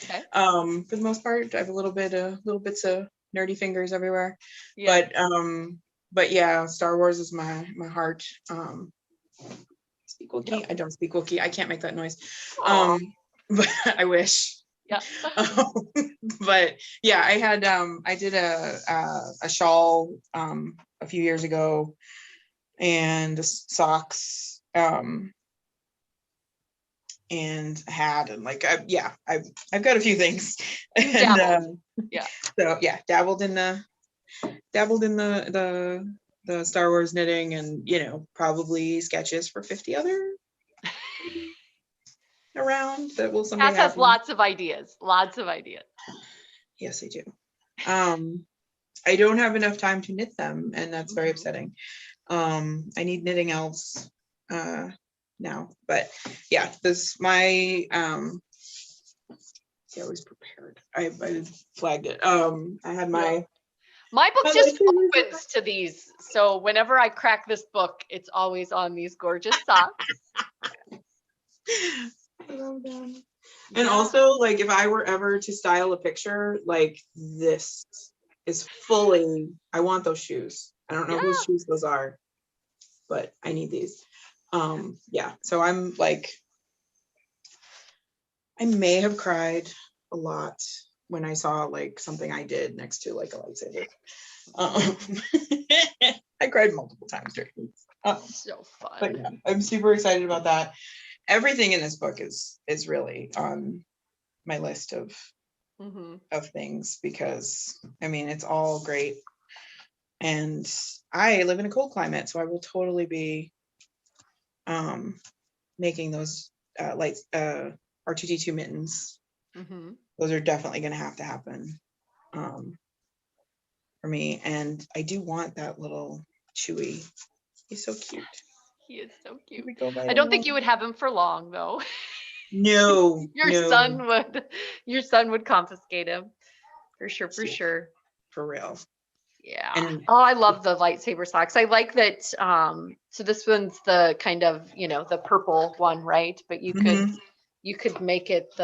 Okay. For the most part, I have little bits of nerdy fingers everywhere. Yeah. But yeah, Star Wars is my heart. Speak Wookiee. I don't speak Wookiee. I can't make that noise. But I wish. Yeah. But yeah, I did a shawl a few years ago, and the socks and a hat, and like I've got a few things. And so yeah, dabbled in the Star Wars knitting, and probably sketches for 50 other around that will someday Cass has lots of ideas. Yes, I do. I don't have enough time to knit them, and that's very upsetting. I need knitting elves now, but yeah, this my see, I was prepared. I flagged it. I had my book just opens to these, so whenever I crack this book, it's always on these gorgeous socks. And also, like, if I were ever to style a picture, like, this is fully, I want those shoes. I don't know whose shoes those are, but I need these. Yeah, so I'm like, I may have cried a lot when I saw like something I did next to like a lightsaber. Um, I cried multiple times during this. So fun. But yeah, I'm super excited about that. Everything in this book is really on my list of things, because I mean it's all great, and I live in a cold climate, so I will totally be making those lights R2D2 mittens. Those are definitely going to have to happen for me, and I do want that little Chewy. He's so cute. He is so cute. I I don't think you would have him for long though. No, Your son would confiscate him for sure, for Yeah. sure. For real. Yeah. And oh, I love the lightsaber socks. I like that. So this one's the kind of, the purple one, right? But you could make it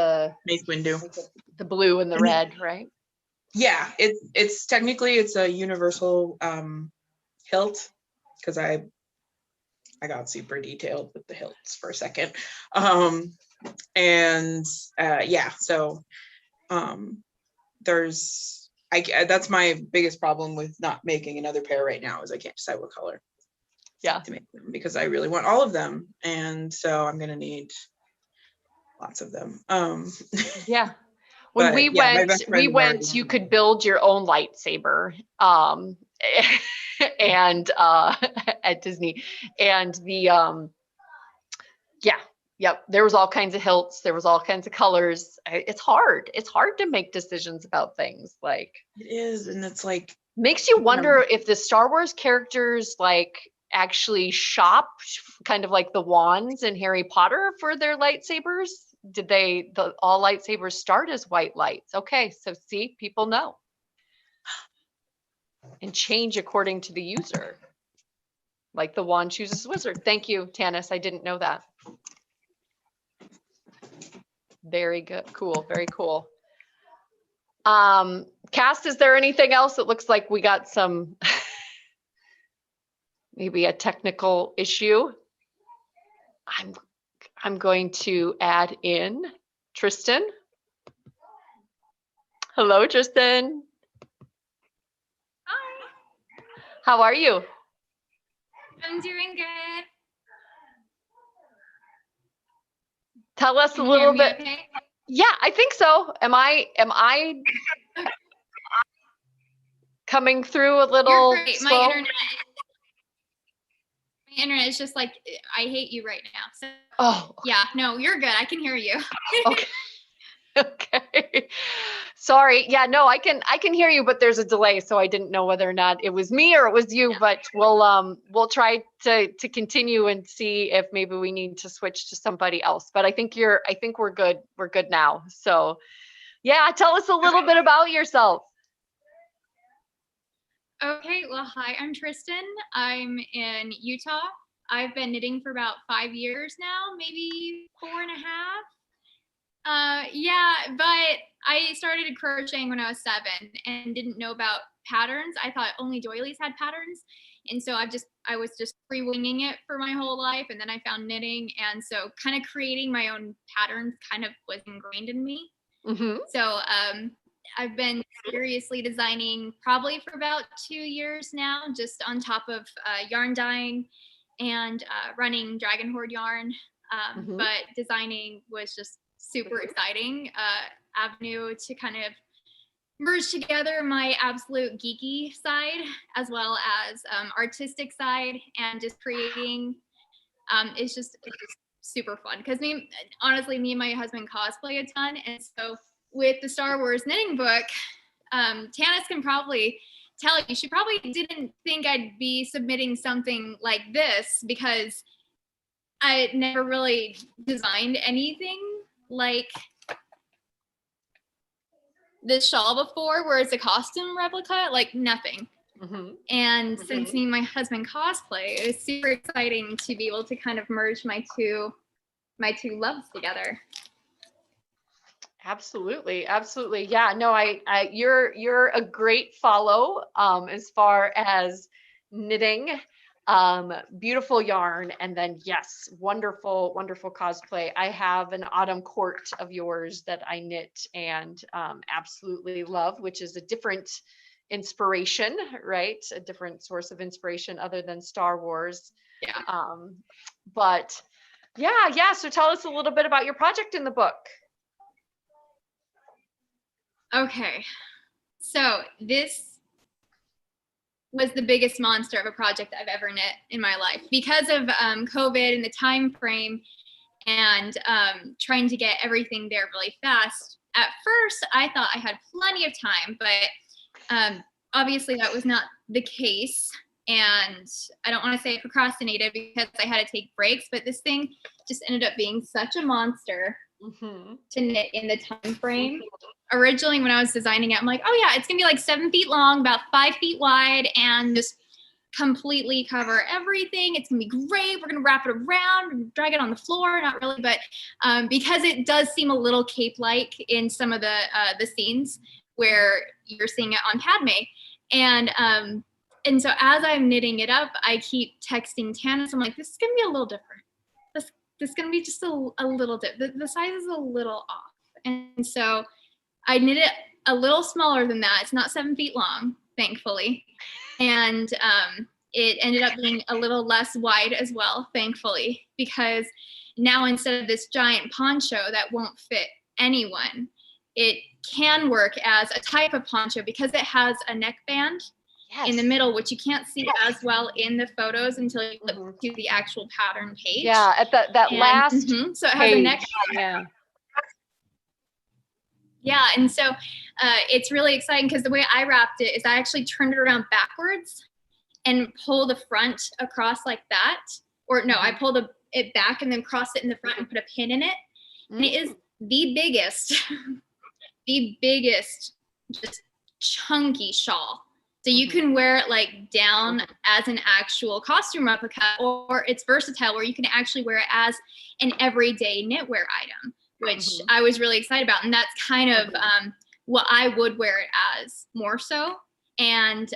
Mace Windu. the blue and the red, right? Yeah, it's technically it's a universal hilt, because I got super detailed with the hilts for a second. And yeah, so that's my biggest problem with not making another pair right now, is I can't decide what color to make them, because I really want all of them, and so I'm gonna need lots of them. Yeah. When But we yeah, my went, best friend already you could build your own lightsaber. And at Disney, and there was all kinds of hilts, there was all kinds of colors. It's hard to make decisions about things. Like, it is, and it's like makes you wonder if the Star Wars characters like actually shop kind of like the wands in Harry Potter for their lightsabers. Did all lightsabers start as white lights? Okay, so see, people know. And change according to the user. Like the wand chooses wizard. Thank you, Tanis. I didn't know that. Very good. Cool. Very cool. Cast, is there anything else? It looks like we got some, maybe a technical issue. I'm going to add in Tristan. Hello, Tristan. Hi. How are you? I'm doing good. Tell us Can a you hear little me bit. okay? Yeah, I think so. Am I coming through a You're little great. slow? My internet is just like, I hate you right now. So Oh, yeah, no, you're good. I can hear you. okay. Okay. Sorry. Yeah, no, I can hear you, but there's a delay, so I didn't know whether or not it was me or it was you, but we'll try to continue and see if maybe we need to switch to somebody else. But I think we're good. We're good now. So yeah, tell us a little bit about yourself. Okay, well, hi, I'm Tristan. I'm in Utah. I've been knitting for about 5 years now, maybe 4.5. Yeah, but I started crocheting when I was 7 and didn't know about patterns. I thought only doilies had patterns. And so I was just free winging it for my whole life. And then I found knitting. And so kind of creating my own patterns kind of was ingrained in me. So I've been seriously designing probably for about 2 years now, just on top of yarn dyeing and running Dragon Horde yarn. But designing was just super exciting avenue to kind of merge together my absolute geeky side as well as artistic side, and just creating. It's just super fun because honestly, me and my husband cosplay a ton, and so with the Star Wars knitting book, Tanis can probably tell you, she probably didn't think I'd be submitting something like this because I never really designed anything like this shawl before, where it's a costume replica, like nothing. And since me and my husband cosplay, it was super exciting to be able to kind of merge my two loves together. Absolutely. Absolutely. Yeah, no, you're a great follow as far as knitting. Beautiful yarn. And then yes, wonderful, wonderful cosplay. I have an autumn court of yours that I knit and absolutely love, which is a different inspiration, right? A different source of inspiration other than Star Wars. Yeah. But yeah. So tell us a little bit about your project in the book. Okay. So this was the biggest monster of a project I've ever knit in my life because of COVID and the time frame and trying to get everything there really fast. At first, I thought I had plenty of time, but obviously that was not the case. And I don't want to say I procrastinated because I had to take breaks, but this thing just ended up being such a monster to knit in the time frame. Originally, when I was designing it, I'm like, oh yeah, it's gonna be like 7 feet long, about 5 feet wide, and just completely cover everything. It's gonna be great. We're gonna wrap it around and drag it on the floor. Not really, but because it does seem a little cape-like in some of the scenes where you're seeing it on Padme, and so as I'm knitting it up, I keep texting Tanis. I'm like, this is gonna be a little different. This is gonna be just a little different. The size is a little off, and so I knit it a little smaller than that. It's not 7 feet long, thankfully. And it ended up being a little less wide as well, thankfully, because now instead of this giant poncho that won't fit anyone, it can work as a type of poncho because it has a neckband in the middle, which you can't see as well in the photos until you flip to the actual pattern page. Yeah, at that last so it has a neck. Yeah. Yeah, and so it's really exciting because the way I wrapped it is I actually turned it around backwards and pull the front across like that. Or no, I pulled it back and then crossed it in the front and put a pin in it. And it is the biggest, just chunky shawl. So you can wear it like down as an actual costume replica, or it's versatile where you can actually wear it as an everyday knitwear item, which I was really excited about. And that's kind of what I would wear it as more so. And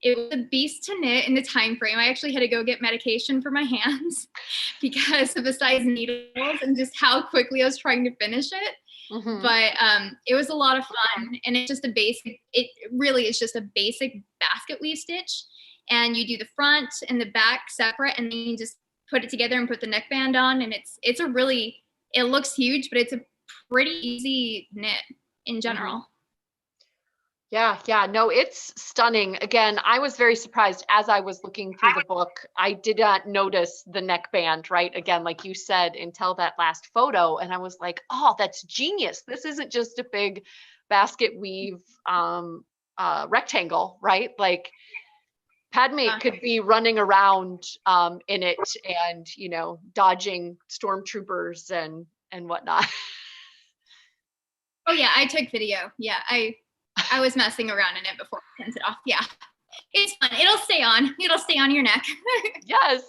it was a beast to knit in the time frame. I actually had to go get medication for my hands because of the size needles and just how quickly I was trying to finish it. But it was a lot of fun, and it's just it really is just a basic basket weave stitch, and you do the front and the back separate, and then you just put it together and put the neckband on, and it looks huge, but it's a pretty easy knit in general. Yeah, no, it's stunning. Again, I was very surprised as I was looking through the book. I did not notice the neckband, right? Again, like you said, until that last photo. And I was like, oh, that's genius. This isn't just a big basket weave rectangle, right? Like Padme could be running around in it and, dodging stormtroopers and whatnot. Oh yeah, I took video. Yeah, I was messing around in it before I sent it off. Yeah, it's fun. It'll stay on. It'll stay on your neck. Yes.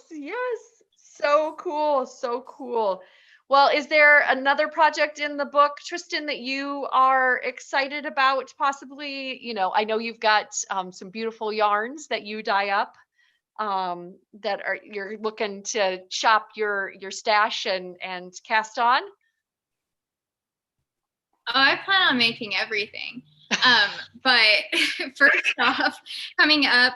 So cool. Well, is there another project in the book, Tristan, that you are excited about? Possibly, I know you've got some beautiful yarns that you dye up you're looking to shop your stash and cast on. Oh, I plan on making everything. But first off, coming up,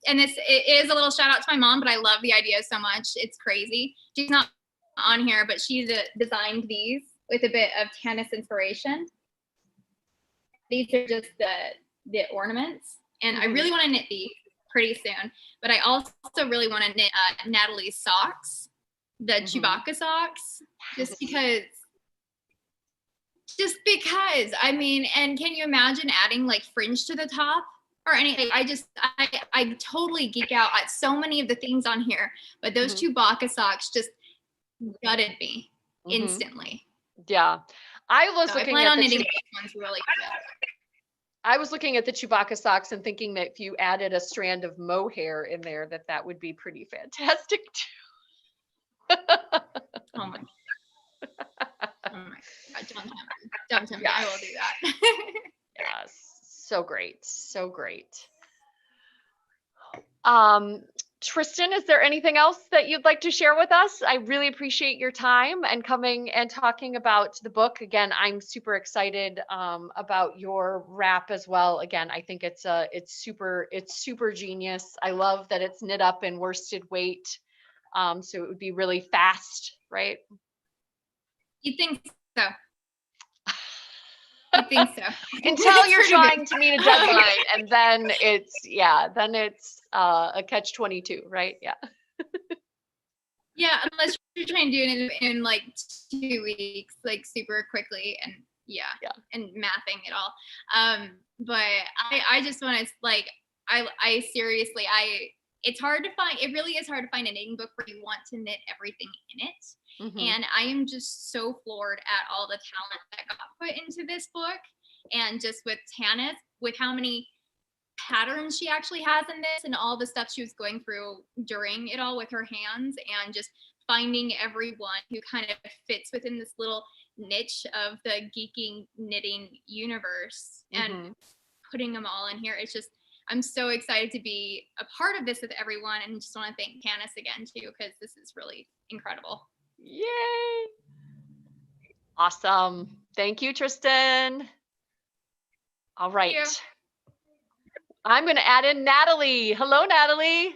and it is a little shout out to my mom, but I love the idea so much. It's crazy. She's not on here, but she designed these with a bit of Tanis inspiration. These are just the ornaments, and I really want to knit these pretty soon. But I also really want to knit Natalie's socks, the Chewbacca socks, just because. I mean, and can you imagine adding like fringe to the top or anything? I totally geek out at so many of the things on here, but those Chewbacca socks just gutted me instantly. Yeah. I was looking I plan at on knitting those ones really good. I was looking at the Chewbacca socks and thinking that if you added a strand of mohair in there, that would be pretty fantastic too. Oh my God, don't tell me. I will do that. Yes, so great. Tristan, is there anything else that you'd like to share with us? I really appreciate your time and coming and talking about the book. Again, I'm super excited about your wrap as well. Again, I think it's super genius. I love that it's knit up in worsted weight. So it would be really fast, right? You think so? I think so. Until you're Pretty trying good. to meet a deadline, and then it's a catch-22, right? Yeah. Yeah, unless you're trying to do it in like 2 weeks, like super quickly, and yeah, and mathing it all. But I just want to like, I seriously, it's hard to find. It really is hard to find a knitting book where you want to knit everything in it. And I am just so floored at all the talent that got put into this book, and just with Tanis, with how many patterns she actually has in this, and all the stuff she was going through during it all with her hands, and just finding everyone who kind of fits within this little niche of the geeking knitting universe, and putting them all in here. It's just, I'm so excited to be a part of this with everyone, and just want to thank Tanis again too, because this is really incredible. Yay! Awesome. Thank you, Tristan. All right. I'm going to add in Natalie. Hello, Natalie.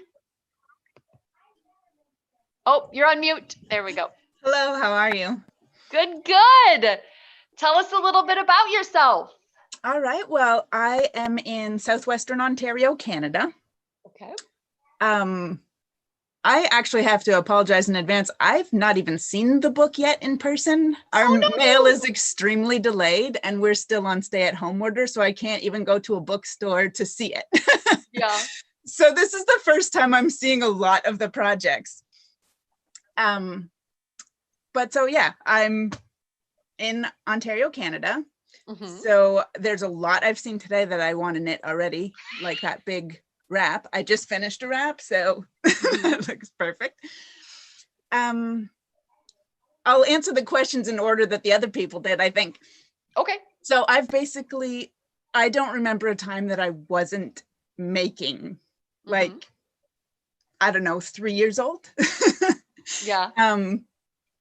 Oh, you're on mute. There we go. Hello, how are you? Good, good. Tell us a little bit about yourself. All right, well, I am in Southwestern Ontario, Canada. Okay. I actually have to apologize in advance. I've not even seen the book yet in person. Our mail is extremely delayed, and we're still on stay-at-home order, so I can't even go to a bookstore to see it. Yeah. So this is the first time I'm seeing a lot of the projects. But so yeah, I'm in Ontario, Canada. So there's a lot I've seen today that I want to knit already, like that big wrap. I just finished a wrap, so that looks perfect. I'll answer the questions in order that the other people did, I think. Okay. So I don't remember a time that I wasn't making, like, I don't know, 3 years old. Yeah.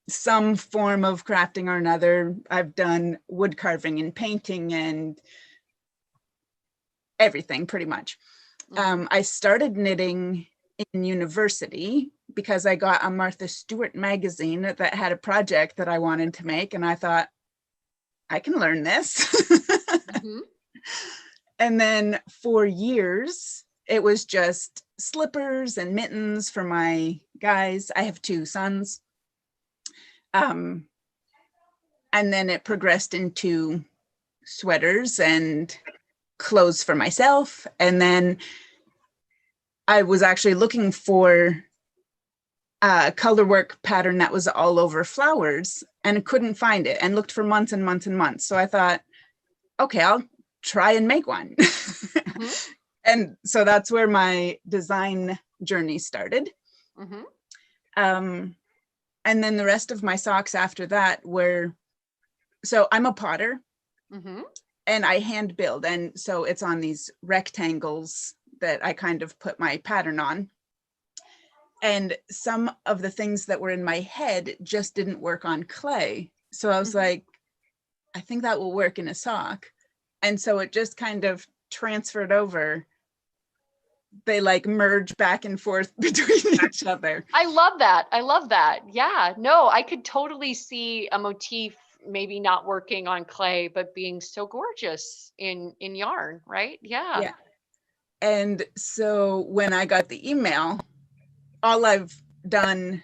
Some form of crafting or another. I've done wood carving and painting and everything pretty much. I started knitting in university because I got a Martha Stewart magazine that had a project that I wanted to make, and I thought, I can learn this. And then for years, it was just slippers and mittens for my guys. I have 2 sons. And then it progressed into sweaters and clothes for myself. And then I was actually looking for a color work pattern that was all over flowers and couldn't find it, and looked for months and months and months. So I thought, okay, I'll try and make one. And so that's where my design journey started. And then the rest of my socks after that were, so I'm a potter, and I hand build. And so it's on these rectangles that I kind of put my pattern on. And some of the things that were in my head just didn't work on clay. So I was like, I think that will work in a sock. And so it just kind of transferred over. They like merge back and forth between each other. I love that. I love that. Yeah, no, I could totally see a motif maybe not working on clay, but being so gorgeous in yarn, right? Yeah. Yeah. And so when I got the email, all I've done,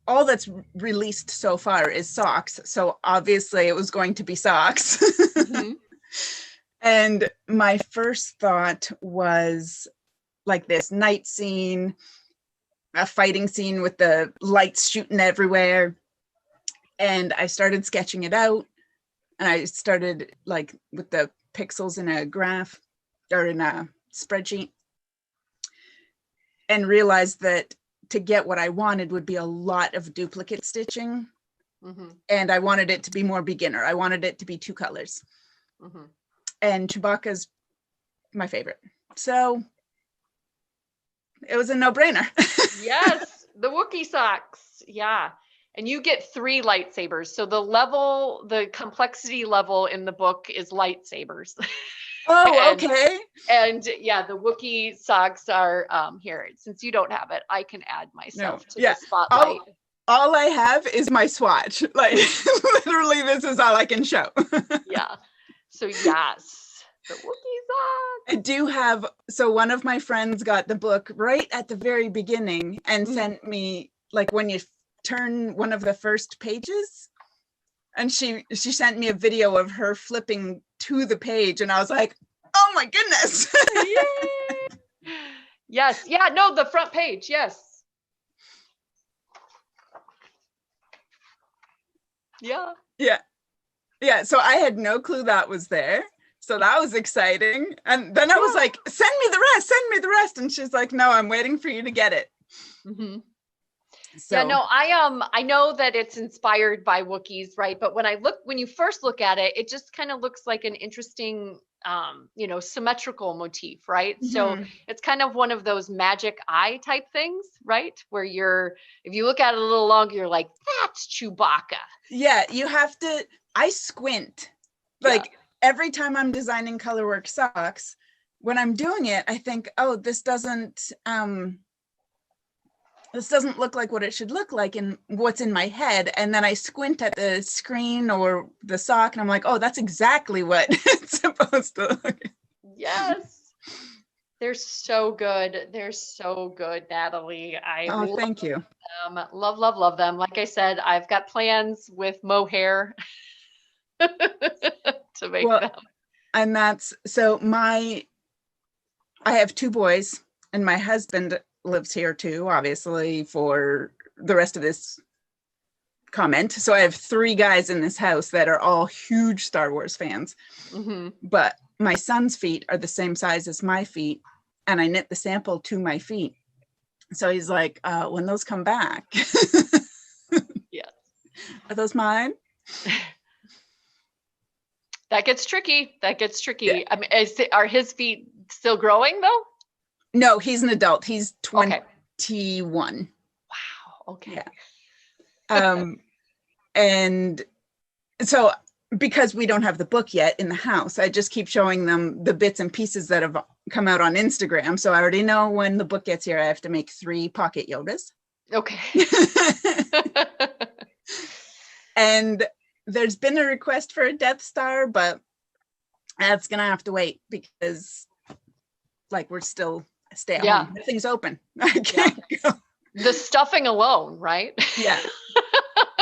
all that's released so far is socks. So obviously it was going to be socks. And my first thought was like this night scene, a fighting scene with the lights shooting everywhere. And I started sketching it out, and I started like with the pixels in a graph or in a spreadsheet, and realized that to get what I wanted would be a lot of duplicate stitching. And I wanted it to be more beginner. I wanted it to be 2 colors. And Chewbacca's my favorite. So it was a no-brainer. Yes, the Wookiee socks. Yeah. And you get 3 lightsabers. So the complexity level in the book is lightsabers. Oh, And- okay. And yeah, the Wookiee socks are here. Since you don't have it, I can add myself to yeah. the spotlight. All I have is my swatch. Like literally, this is all I can show. Yeah. So yes, the Wookiee socks. I do have, so one of my friends got the book right at the very beginning and sent me, like when you turn one of the first pages, and she sent me a video of her flipping to the page, and I was like, oh my goodness. Yay! Yes. Yeah. No, the front page. Yes. Yeah. Yeah. So I had no clue that was there. So that was exciting. And then I was like, send me the rest. And she's like, no, I'm waiting for you to get it. Mm-hmm. So, Yeah, no, I know that it's inspired by Wookiees, right? But when you first look at it, it just kind of looks like an interesting, symmetrical motif, right? So it's kind of one of those magic eye type things, right? Where if you look at it a little longer, you're like, that's Chewbacca. yeah, you have to, I squint. Like every time I'm designing colorwork socks, when I'm doing it, I think, oh, this doesn't look like what it should look like and what's in my head. And then I squint at the screen or the sock and I'm like, oh, that's exactly what it's supposed to look. Yes. They're so good. They're so good, Natalie. Oh, thank you. Love, love, love them. Like I said, I've got plans with mohair to make them. And that's, so I have 2 boys and my husband lives here too, obviously, for the rest of this comment. So I have 3 guys in this house that are all huge Star Wars fans. But my son's feet are the same size as my feet, and I knit the sample to my feet. So he's like, when those come back, Yeah, are those mine? that gets tricky. Yeah. I mean, are his feet still growing though? No, he's an adult. He's Okay. 21. Wow. Okay. Yeah. And so because we don't have the book yet in the house, I just keep showing them the bits and pieces that have come out on Instagram. So I already know when the book gets here, I have to make 3 pocket Yodas. Okay. And there's been a request for a Death Star, but that's going to have to wait because like we're still stay at home. The thing's open. I can't go. The stuffing alone, right? Yeah.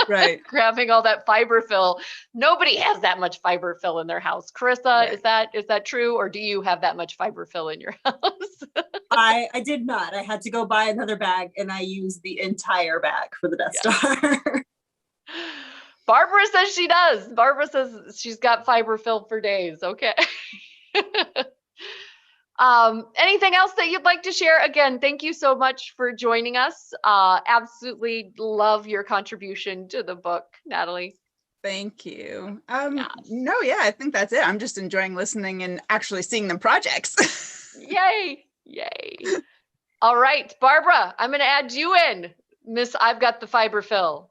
Right. Grabbing all that fiber fill. Nobody has that much fiber fill in their house. Carissa, Right. is that true? Or do you have that much fiber fill in your house? I did not. I had to go buy another bag and I used the entire bag for the Death Star. Barbara says she does. Barbara says she's got fiber fill for days. Okay. Anything else that you'd like to share? Again, thank you so much for joining us. Absolutely love your contribution to the book, Natalie. Thank you. No, yeah, I think that's it. I'm just enjoying listening and actually seeing the projects. Yay. All right, Barbara, I'm going to add you in. Miss, I've got the fiber fill.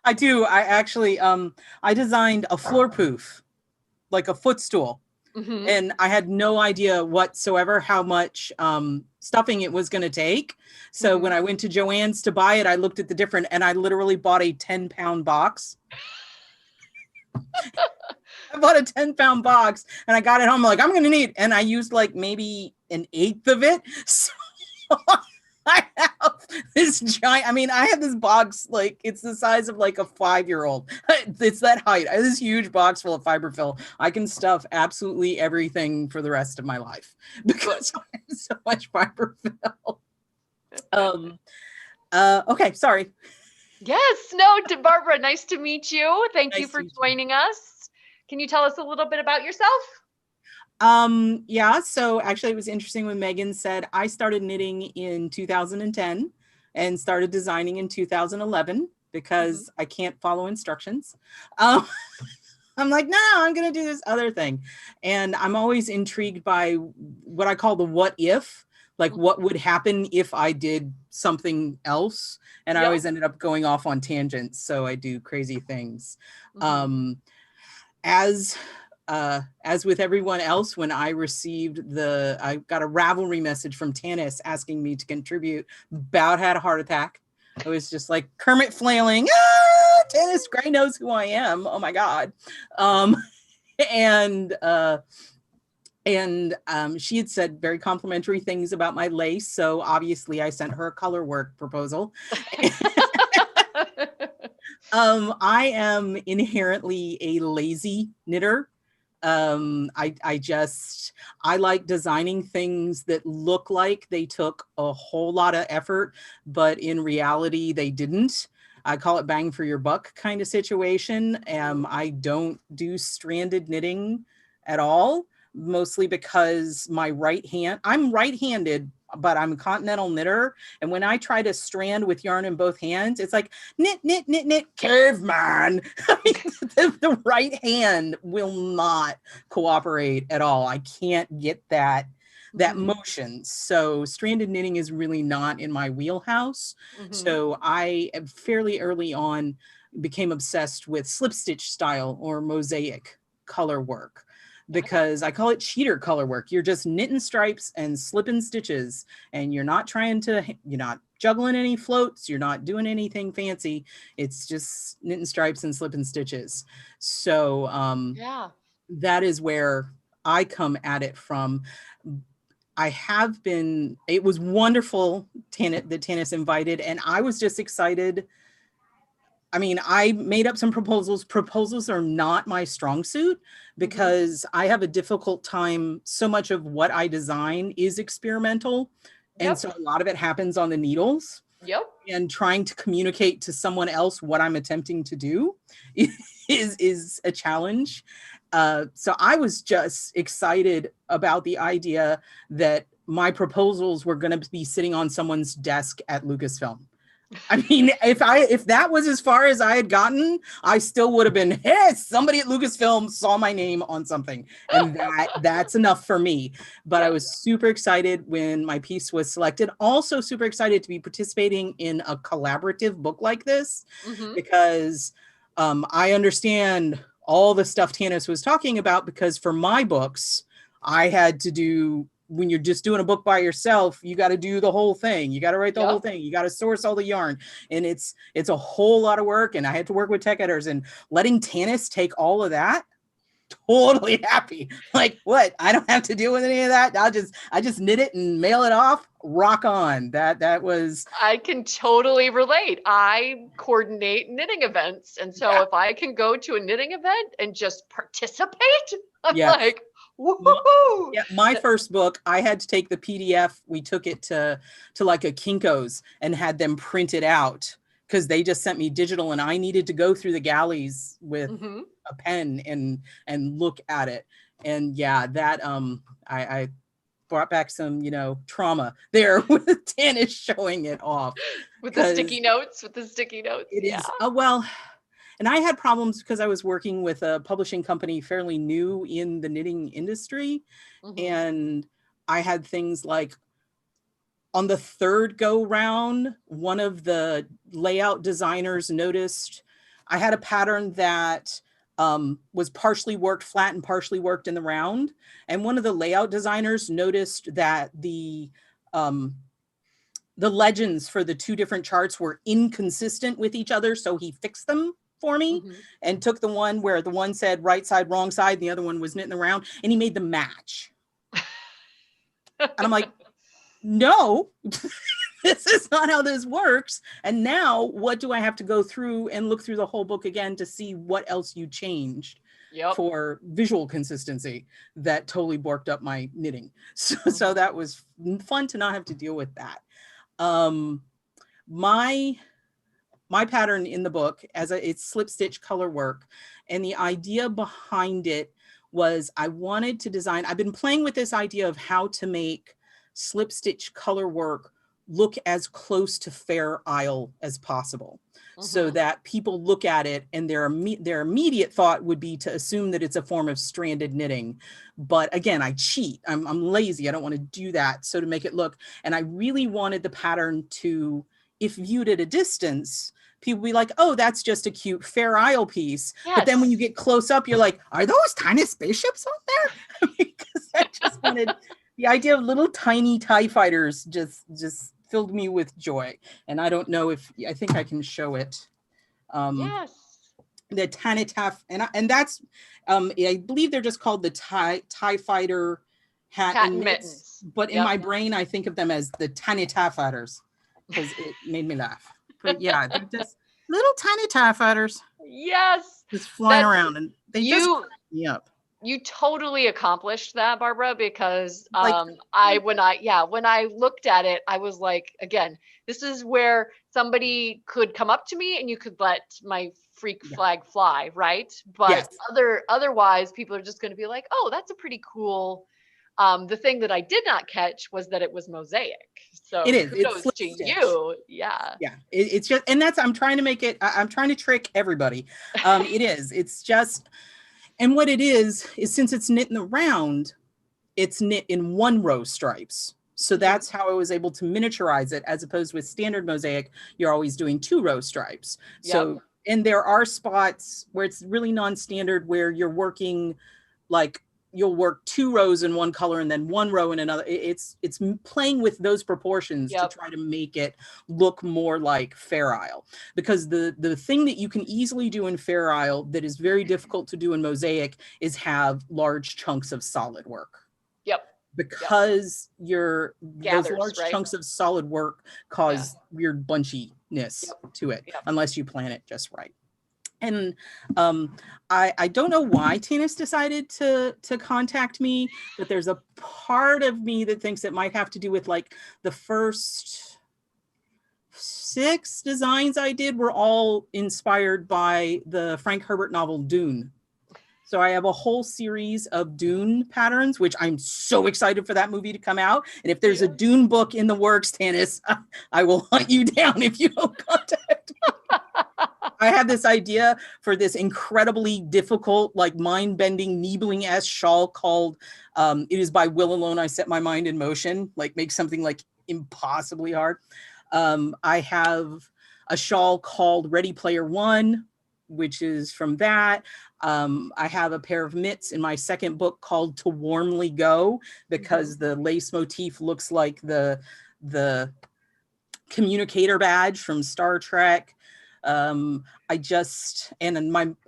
I do. I actually, I designed a floor poof, like a footstool. And I had no idea whatsoever how much stuffing it was going to take. So when I went to Joann's to buy it, I looked at the different, and I literally bought a 10-pound box. I bought a 10-pound box and I got it home. I'm like, I'm going to need, and I used like maybe 1/8 of it. So I have this giant, I mean, I have this box, like it's the size of like a 5-year-old. It's that height. I have this huge box full of fiber fill. I can stuff absolutely everything for the rest of my life because I have so much fiber fill. Okay, sorry. Yes, no, to Barbara, nice to meet you. Thank you Nice for to meet you. joining us. Can you tell us a little bit about yourself? Yeah, so actually it was interesting when Megan said I started knitting in 2010 and started designing in 2011 because I can't follow instructions. I'm like, no, I'm going to do this other thing. And I'm always intrigued by what I call the what if. like what would happen if I did something else. And I Yep. always ended up going off on tangents. So I do crazy things. Mhm. As with everyone else, when I got a Ravelry message from Tanis asking me to contribute, about had a heart attack. I was just like Kermit flailing, Tanis Gray knows who I am. Oh my God. And she had said very complimentary things about my lace. So obviously I sent her a color work proposal. I am inherently a lazy knitter. I like designing things that look like they took a whole lot of effort, but in reality they didn't. I call it bang for your buck kind of situation. I don't do stranded knitting at all, mostly because I'm right-handed, but I'm a continental knitter. And when I try to strand with yarn in both hands, it's like knit, knit, knit, knit, caveman. The right hand will not cooperate at all. I can't get that motion. So stranded knitting is really not in my wheelhouse. So I fairly early on became obsessed with slip stitch style or mosaic color work, because I call it cheater color work. You're just knitting stripes and slipping stitches, and you're not juggling any floats. You're not doing anything fancy. It's just knitting stripes and slipping stitches. So that is where I come at it from. It was wonderful that Tanis invited, and I was just excited. I mean, I made up some proposals. Proposals are not my strong suit because I have a difficult time. So much of what I design is experimental. And so a lot of it happens on the needles. And trying to communicate to someone else what I'm attempting to do is a challenge. So I was just excited about the idea that my proposals were going to be sitting on someone's desk at Lucasfilm. I mean, if that was as far as I had gotten, I still would have been, hey, somebody at Lucasfilm saw my name on something. And that's enough for me. But I was super excited when my piece was selected. Also super excited to be participating in a collaborative book like this, because I understand all the stuff Tanis was talking about, because for my books, I had to do, when you're just doing a book by yourself, you got to do the whole thing. You got to write the whole thing. You got to source all the yarn. And it's a whole lot of work. And I had to work with tech editors, and letting Tanis take all of that, totally happy. Like, what? I don't have to deal with any of that. I just knit it and mail it off. Rock on. That was. I can totally relate. I coordinate knitting events. And so if I can go to a knitting event and just participate, I'm like, woohoo! Yeah, my first book, I had to take the PDF. We took it to like a Kinko's and had them print it out, because they just sent me digital, and I needed to go through the galleys with a pen and look at it. And that I brought back some trauma there with Tanis showing it off with the sticky notes. It is well. And I had problems because I was working with a publishing company fairly new in the knitting industry. And I had things like, on the third go round, one of the layout designers noticed I had a pattern that was partially worked flat and partially worked in the round. And one of the layout designers noticed that the legends for the two different charts were inconsistent with each other. So he fixed them for me and took the one where the one said right side, wrong side, and the other one was knitting around, and he made them match. And I'm like, no, this is not how this works. And now what do I have to go through and look through the whole book again to see what else you changed for visual consistency? That totally borked up my knitting. So that was fun to not have to deal with that. My pattern in the book, it's slip stitch color work. And the idea behind it was I wanted to design, I've been playing with this idea of how to make slip stitch color work look as close to Fair Isle as possible, so that people look at it and their immediate thought would be to assume that it's a form of stranded knitting. But again, I cheat. I'm lazy. I don't want to do that. So to make it look, and I really wanted the pattern to, if viewed at a distance, people be like, oh, that's just a cute Fair Isle piece. Yes. But then when you get close up, you're like, are those tiny spaceships on there? Because I just wanted the idea of little tiny TIE fighters just filled me with joy. And I don't know if, I think I can show it. Yes. The Tanitaf, and that's, I believe they're just called the TIE fighter hat and mittens. But in my brain, I think of them as the Tanitaf fighters because it made me laugh. But yeah, they're just little tiny TIE fighters. Yes. Just flying around, and they just crack me up. You totally accomplished that, Barbara, because Like, when I looked at it, I was like, again, this is where somebody could come up to me and you could let my freak flag fly, right? But otherwise, people are just going to be like, oh, that's a pretty cool. The thing that I did not catch was that it was mosaic. So it is. Kudos to you. Yeah. Yeah. It's just, and that's, I'm trying to make it, I'm trying to trick everybody. It is. It's just, and what it is since it's knit in the round, it's knit in one row stripes. So that's how I was able to miniaturize it, as opposed with standard mosaic, you're always doing 2 row stripes. So, and there are spots where it's really non-standard where you're working, like you'll work 2 rows in one color and then 1 row in another. It's playing with those proportions to try to make it look more like Fair Isle. Because the thing that you can easily do in Fair Isle that is very difficult to do in mosaic is have large chunks of solid work. Because those large chunks of solid work cause weird bunchiness to it, unless you plan it just right. And I don't know why Tanis decided to contact me, but there's a part of me that thinks it might have to do with like the first 6 designs I did were all inspired by the Frank Herbert novel Dune. So I have a whole series of Dune patterns, which I'm so excited for that movie to come out. And if there's a Dune book in the works, Tanis, I will hunt you down if you don't contact me. I have this idea for this incredibly difficult, like mind-bending, Niebling-esque shawl called, it is by will alone I set my mind in motion, like make something like impossibly hard. I have a shawl called Ready Player One, which is from that. I have a pair of mitts in my second book called To Warmly Go, because the lace motif looks like the communicator badge from Star Trek. I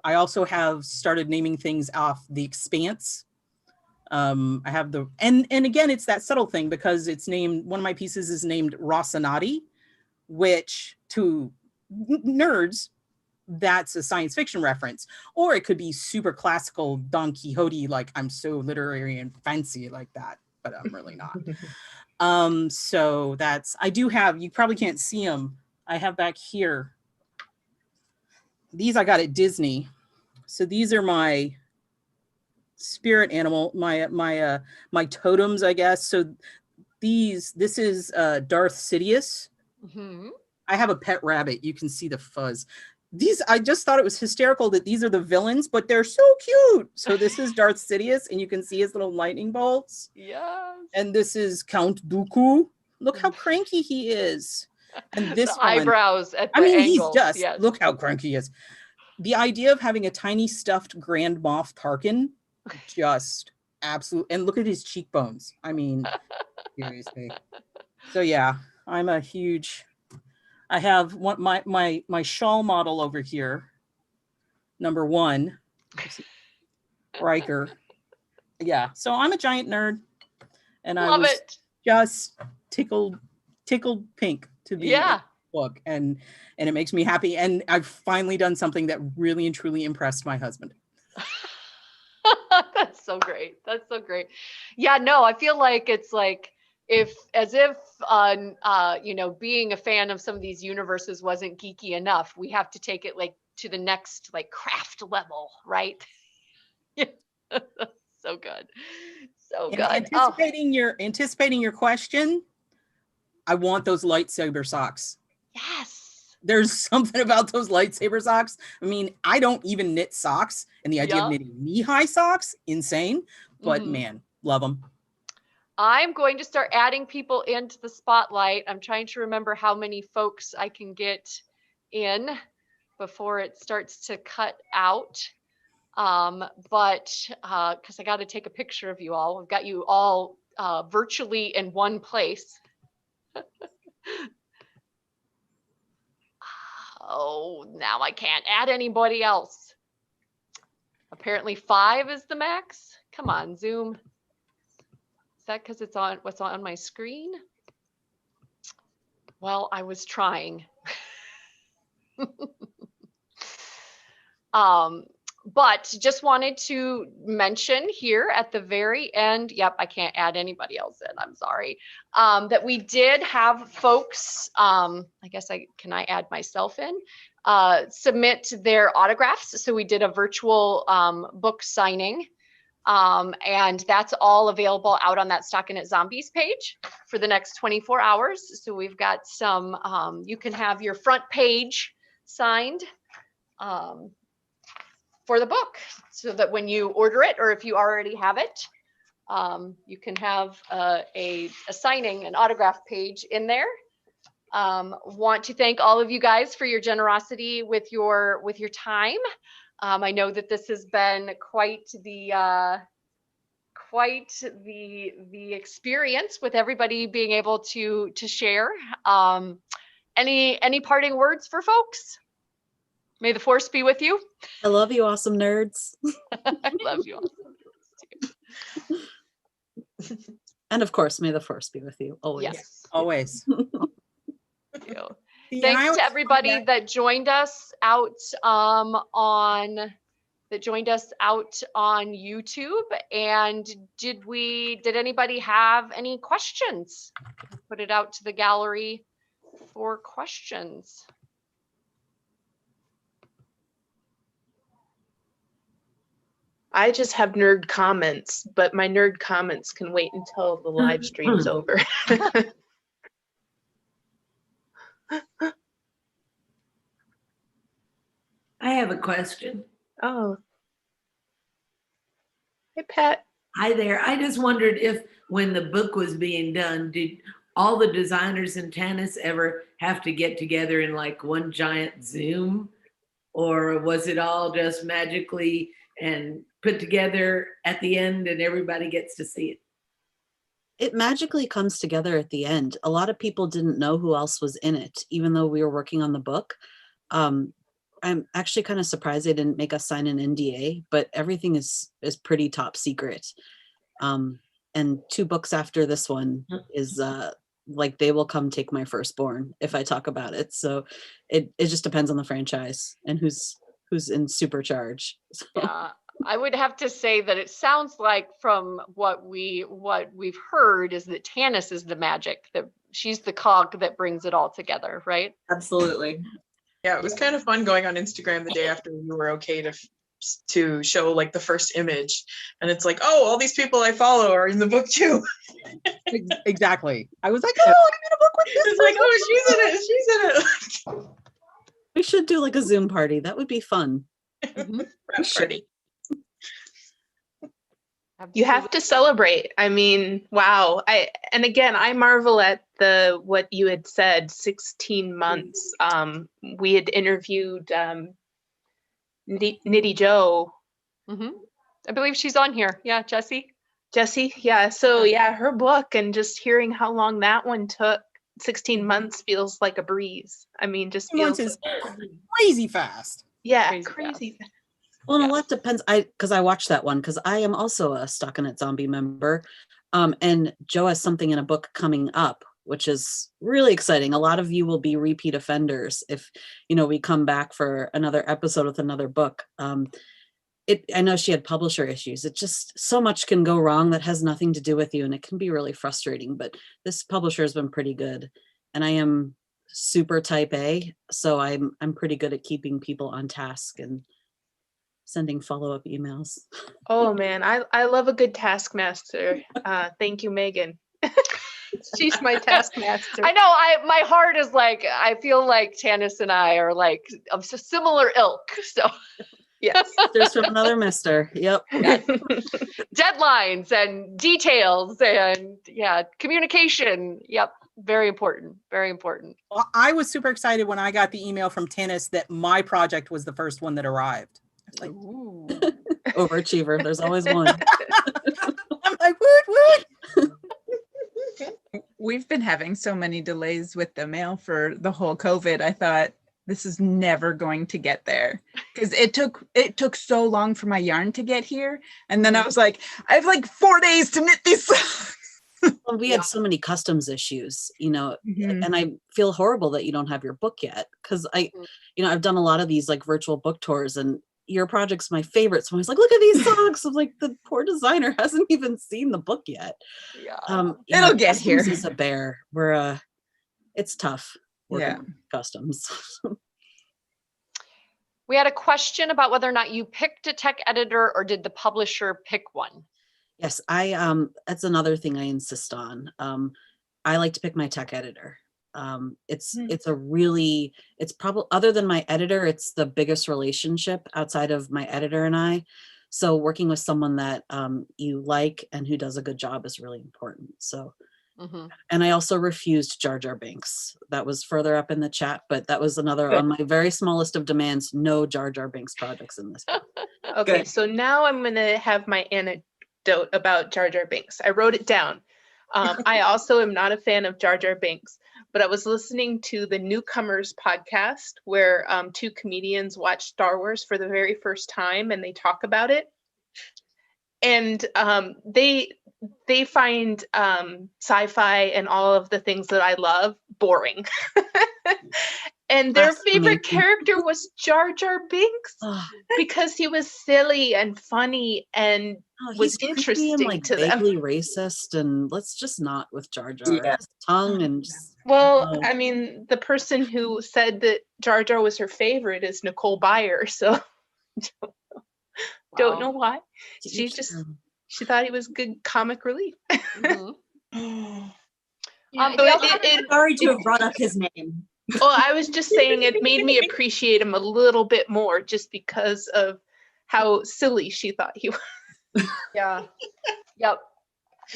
also have started naming things off The Expanse. I have and again, it's that subtle thing because it's named, one of my pieces is named Rocinante, which to nerds, that's a science fiction reference, or it could be super classical Don Quixote, like I'm so literary and fancy like that, but I'm really not. So that's, I do have, you probably can't see them. I have back here, these I got at Disney. So these are my spirit animal, my totems, I guess. So this is Darth Sidious. I have a pet rabbit. You can see the fuzz. These, I just thought it was hysterical that these are the villains, but they're so cute. So this is Darth Sidious, and you can see his little lightning bolts. Yes. And this is Count Dooku. Look how cranky he is. And this the eyebrows at the angles. He's just, look how cranky he is. The idea of having a tiny stuffed Grand Moff Tarkin, just absolute. And look at his cheekbones. I mean, seriously. So yeah, I'm a huge. I have one, my shawl model over here, number 1, Riker. Yeah, so I'm a giant nerd, and I was just tickled pink to be in the book, and it makes me happy. And I've finally done something that really and truly impressed my husband. That's so great. That's so great. Yeah, no, I feel like it's like, if being a fan of some of these universes wasn't geeky enough, we have to take it like to the next like craft level, right? So good. So good. Anticipating your question, I want those lightsaber socks. Yes. There's something about those lightsaber socks. I mean, I don't even knit socks, and the idea of knitting knee-high socks, insane. But man, love them. I'm going to start adding people into the spotlight. I'm trying to remember how many folks I can get in before it starts to cut out. But because I got to take a picture of you all. We've got you all virtually in one place. Oh, now I can't add anybody else. Apparently 5 is the max. Come on, Zoom. Is that because it's on what's on my screen? Well, I was trying. But just wanted to mention here at the very end, yep, I can't add anybody else in, I'm sorry, that we did have folks, I guess can I add myself in, submit their autographs. So we did a virtual book signing, and that's all available out on that Stockinette Zombies page for the next 24 hours. So we've got some, you can have your front page signed for the book, so that when you order it, or if you already have it, you can have a signing, an autograph page in there. Want to thank all of you guys for your generosity with your time. I know that this has been quite the experience with everybody being able to share. Any parting words for folks? May the force be with you. I love you, awesome nerds. I love you, awesome nerds too. And of course, may the force be with you always. Yes, always. Thank you. Thanks to everybody that joined us out on YouTube. And did anybody have any questions? Put it out to the gallery for questions. I just have nerd comments, but my nerd comments can wait until the live stream's over. I have a question. Oh. Hey, Pat. Hi there. I just wondered if when the book was being done, did all the designers in Tanis ever have to get together in like one giant Zoom? Or was it all just magically and put together at the end and everybody gets to see it? It magically comes together at the end. A lot of people didn't know who else was in it, even though we were working on the book. I'm actually kind of surprised they didn't make us sign an NDA, but everything is pretty top secret. And 2 books after this one is like They Will Come Take My Firstborn if I talk about it. So it just depends on the franchise and who's in supercharge. So. Yeah, I would have to say that it sounds like from what we've heard is that Tanis is the magic, that she's the cog that brings it all together, right? Absolutely. Yeah, it was kind of fun going on Instagram the day after we were okay to show like the first image, and it's like, oh, all these people I follow are in the book too. Exactly. I was like, oh, I'm in a book with this. It's like, oh, she's in it. We should do like a Zoom party. That would be fun. Party. You have to celebrate. I mean, wow. And again, I marvel at what you had said, 16 months. We had interviewed Nitty Joe. I believe she's on here. Yeah, Jessie, yeah. So yeah, her book, and just hearing how long that one took, 16 months feels like a breeze. I mean, just feels is crazy fast. Yeah, crazy fast. Well, and a lot depends. Because I watched that one because I am also a Stockinette Zombie member, and Joe has something in a book coming up, which is really exciting. A lot of you will be repeat offenders if we come back for another episode with another book. I know she had publisher issues. It just so much can go wrong that has nothing to do with you, and it can be really frustrating. But this publisher has been pretty good, and I am super type A, so I'm pretty good at keeping people on task and sending follow-up emails. Oh man, I love a good taskmaster. Thank you, Megan. She's my taskmaster. I know. My heart is like, I feel like Tanis and I are like of similar ilk. So Yes. There's from another mister. Yep. deadlines and details and communication. Yep. Very important. Very important. Well, I was super excited when I got the email from Tanis that my project was the first one that arrived. I was like, Ooh. Overachiever. There's always one. I'm like, woot. We've been having so many delays with the mail for the whole COVID. I thought this is never going to get there because it took so long for my yarn to get here. And then I was like, I have like 4 days to knit these socks. Well, we had so many customs issues, Mhm. and I feel horrible that you don't have your book yet because I've done a lot of these like virtual book tours, and your project's my favorite. So I was like, look at these socks. I'm like, the poor designer hasn't even seen the book yet. Yeah. It'll get customs here. is a bear. It's tough working Yeah. with customs. We had a question about whether or not you picked a tech editor or did the publisher pick one? Yes, that's another thing I insist on. I like to pick my tech editor. It's probably, other than my editor, it's the biggest relationship outside of my editor and I. So working with someone that you like and who does a good job is really important. So, and I also refused Jar Jar Binks. That was further up in the chat, but that was another on my very small list of demands. No Jar Jar Binks projects in this book. Okay, so now I'm gonna have my anecdote about Jar Jar Binks. I wrote it down. I also am not a fan of Jar Jar Binks, but I was listening to the Newcomers podcast where two comedians watch Star Wars for the very first time and they talk about it. And they find sci-fi and all of the things that I love boring. And their favorite character was Jar Jar Binks because he was silly and funny and was interesting and like to them. vaguely racist, and let's just not with Jar Jar. Yeah. His tongue and just, Well, I mean, the person who said that Jar Jar was her favorite is Nicole Byer, so don't know why. She thought he was good comic relief. Sorry to have brought up his name. Well, I was just saying it made me appreciate him a little bit more just because of how silly she thought he was. Yeah. Yep.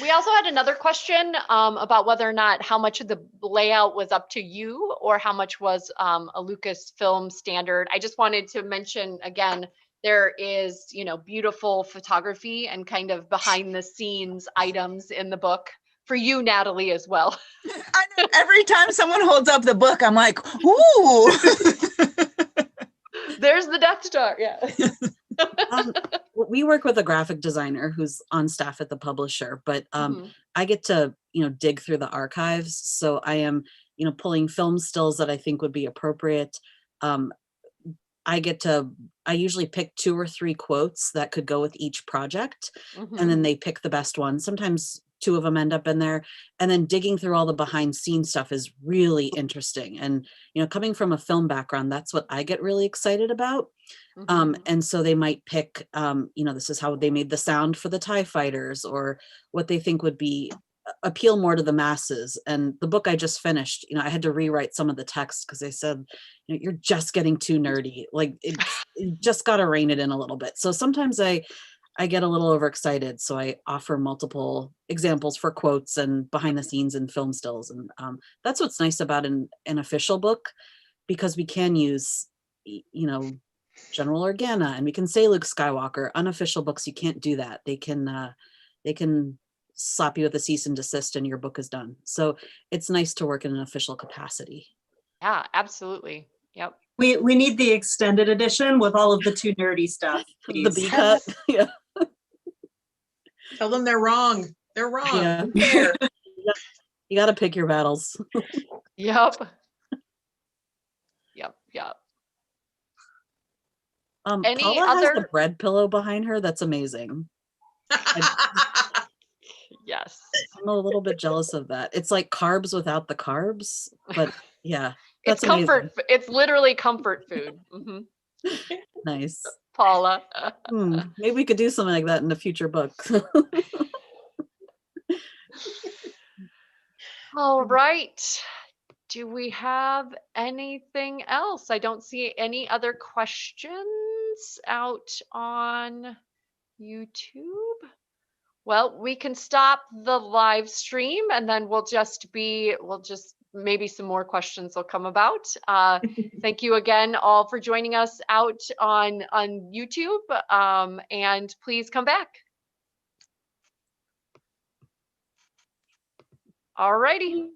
We also had another question about whether or not how much of the layout was up to you or how much was a Lucasfilm standard. I just wanted to mention again, there is, beautiful photography and kind of behind the scenes items in the book for you, Natalie, as well. I know, every time someone holds up the book, I'm like, ooh. There's the Death Star. Yeah. We work with a graphic designer who's on staff at the publisher, but I get to, dig through the archives. So I am, pulling film stills that I think would be appropriate. I usually pick 2 or 3 quotes that could go with each project, and then they pick the best one. Sometimes 2 of them end up in there, and then digging through all the behind scenes stuff is really interesting. And, coming from a film background, that's what I get really excited about. And so they might pick, this is how they made the sound for the TIE fighters, or what they think would be appeal more to the masses. And the book I just finished, I had to rewrite some of the text because they said, you're just getting too nerdy. Like you just got to rein it in a little bit. So sometimes I get a little overexcited. So I offer multiple examples for quotes and behind the scenes and film stills. And that's what's nice about an official book, because we can use, General Organa, and we can say Luke Skywalker. Unofficial books, you can't do that. They can slap you with a cease and desist and your book is done. So it's nice to work in an official capacity. Yeah, absolutely. Yep. We need the extended edition with all of the too nerdy stuff. The B cut. Yeah. Tell them they're wrong. They're wrong. Yeah. Who cares? You got to pick your battles. Yep. Any Paula other? has the bread pillow behind her. That's amazing. Yes. I'm a little bit jealous of that. It's like carbs without the carbs, but yeah, It's that's comfort. amazing. It's literally comfort food. Nice. Paula. Maybe we could do something like that in a future book. All right. Do we have anything else? I don't see any other questions out on YouTube. Well, we can stop the live stream and then we'll just maybe some more questions will come about. Thank you again all for joining us out on YouTube, and please come back. All righty.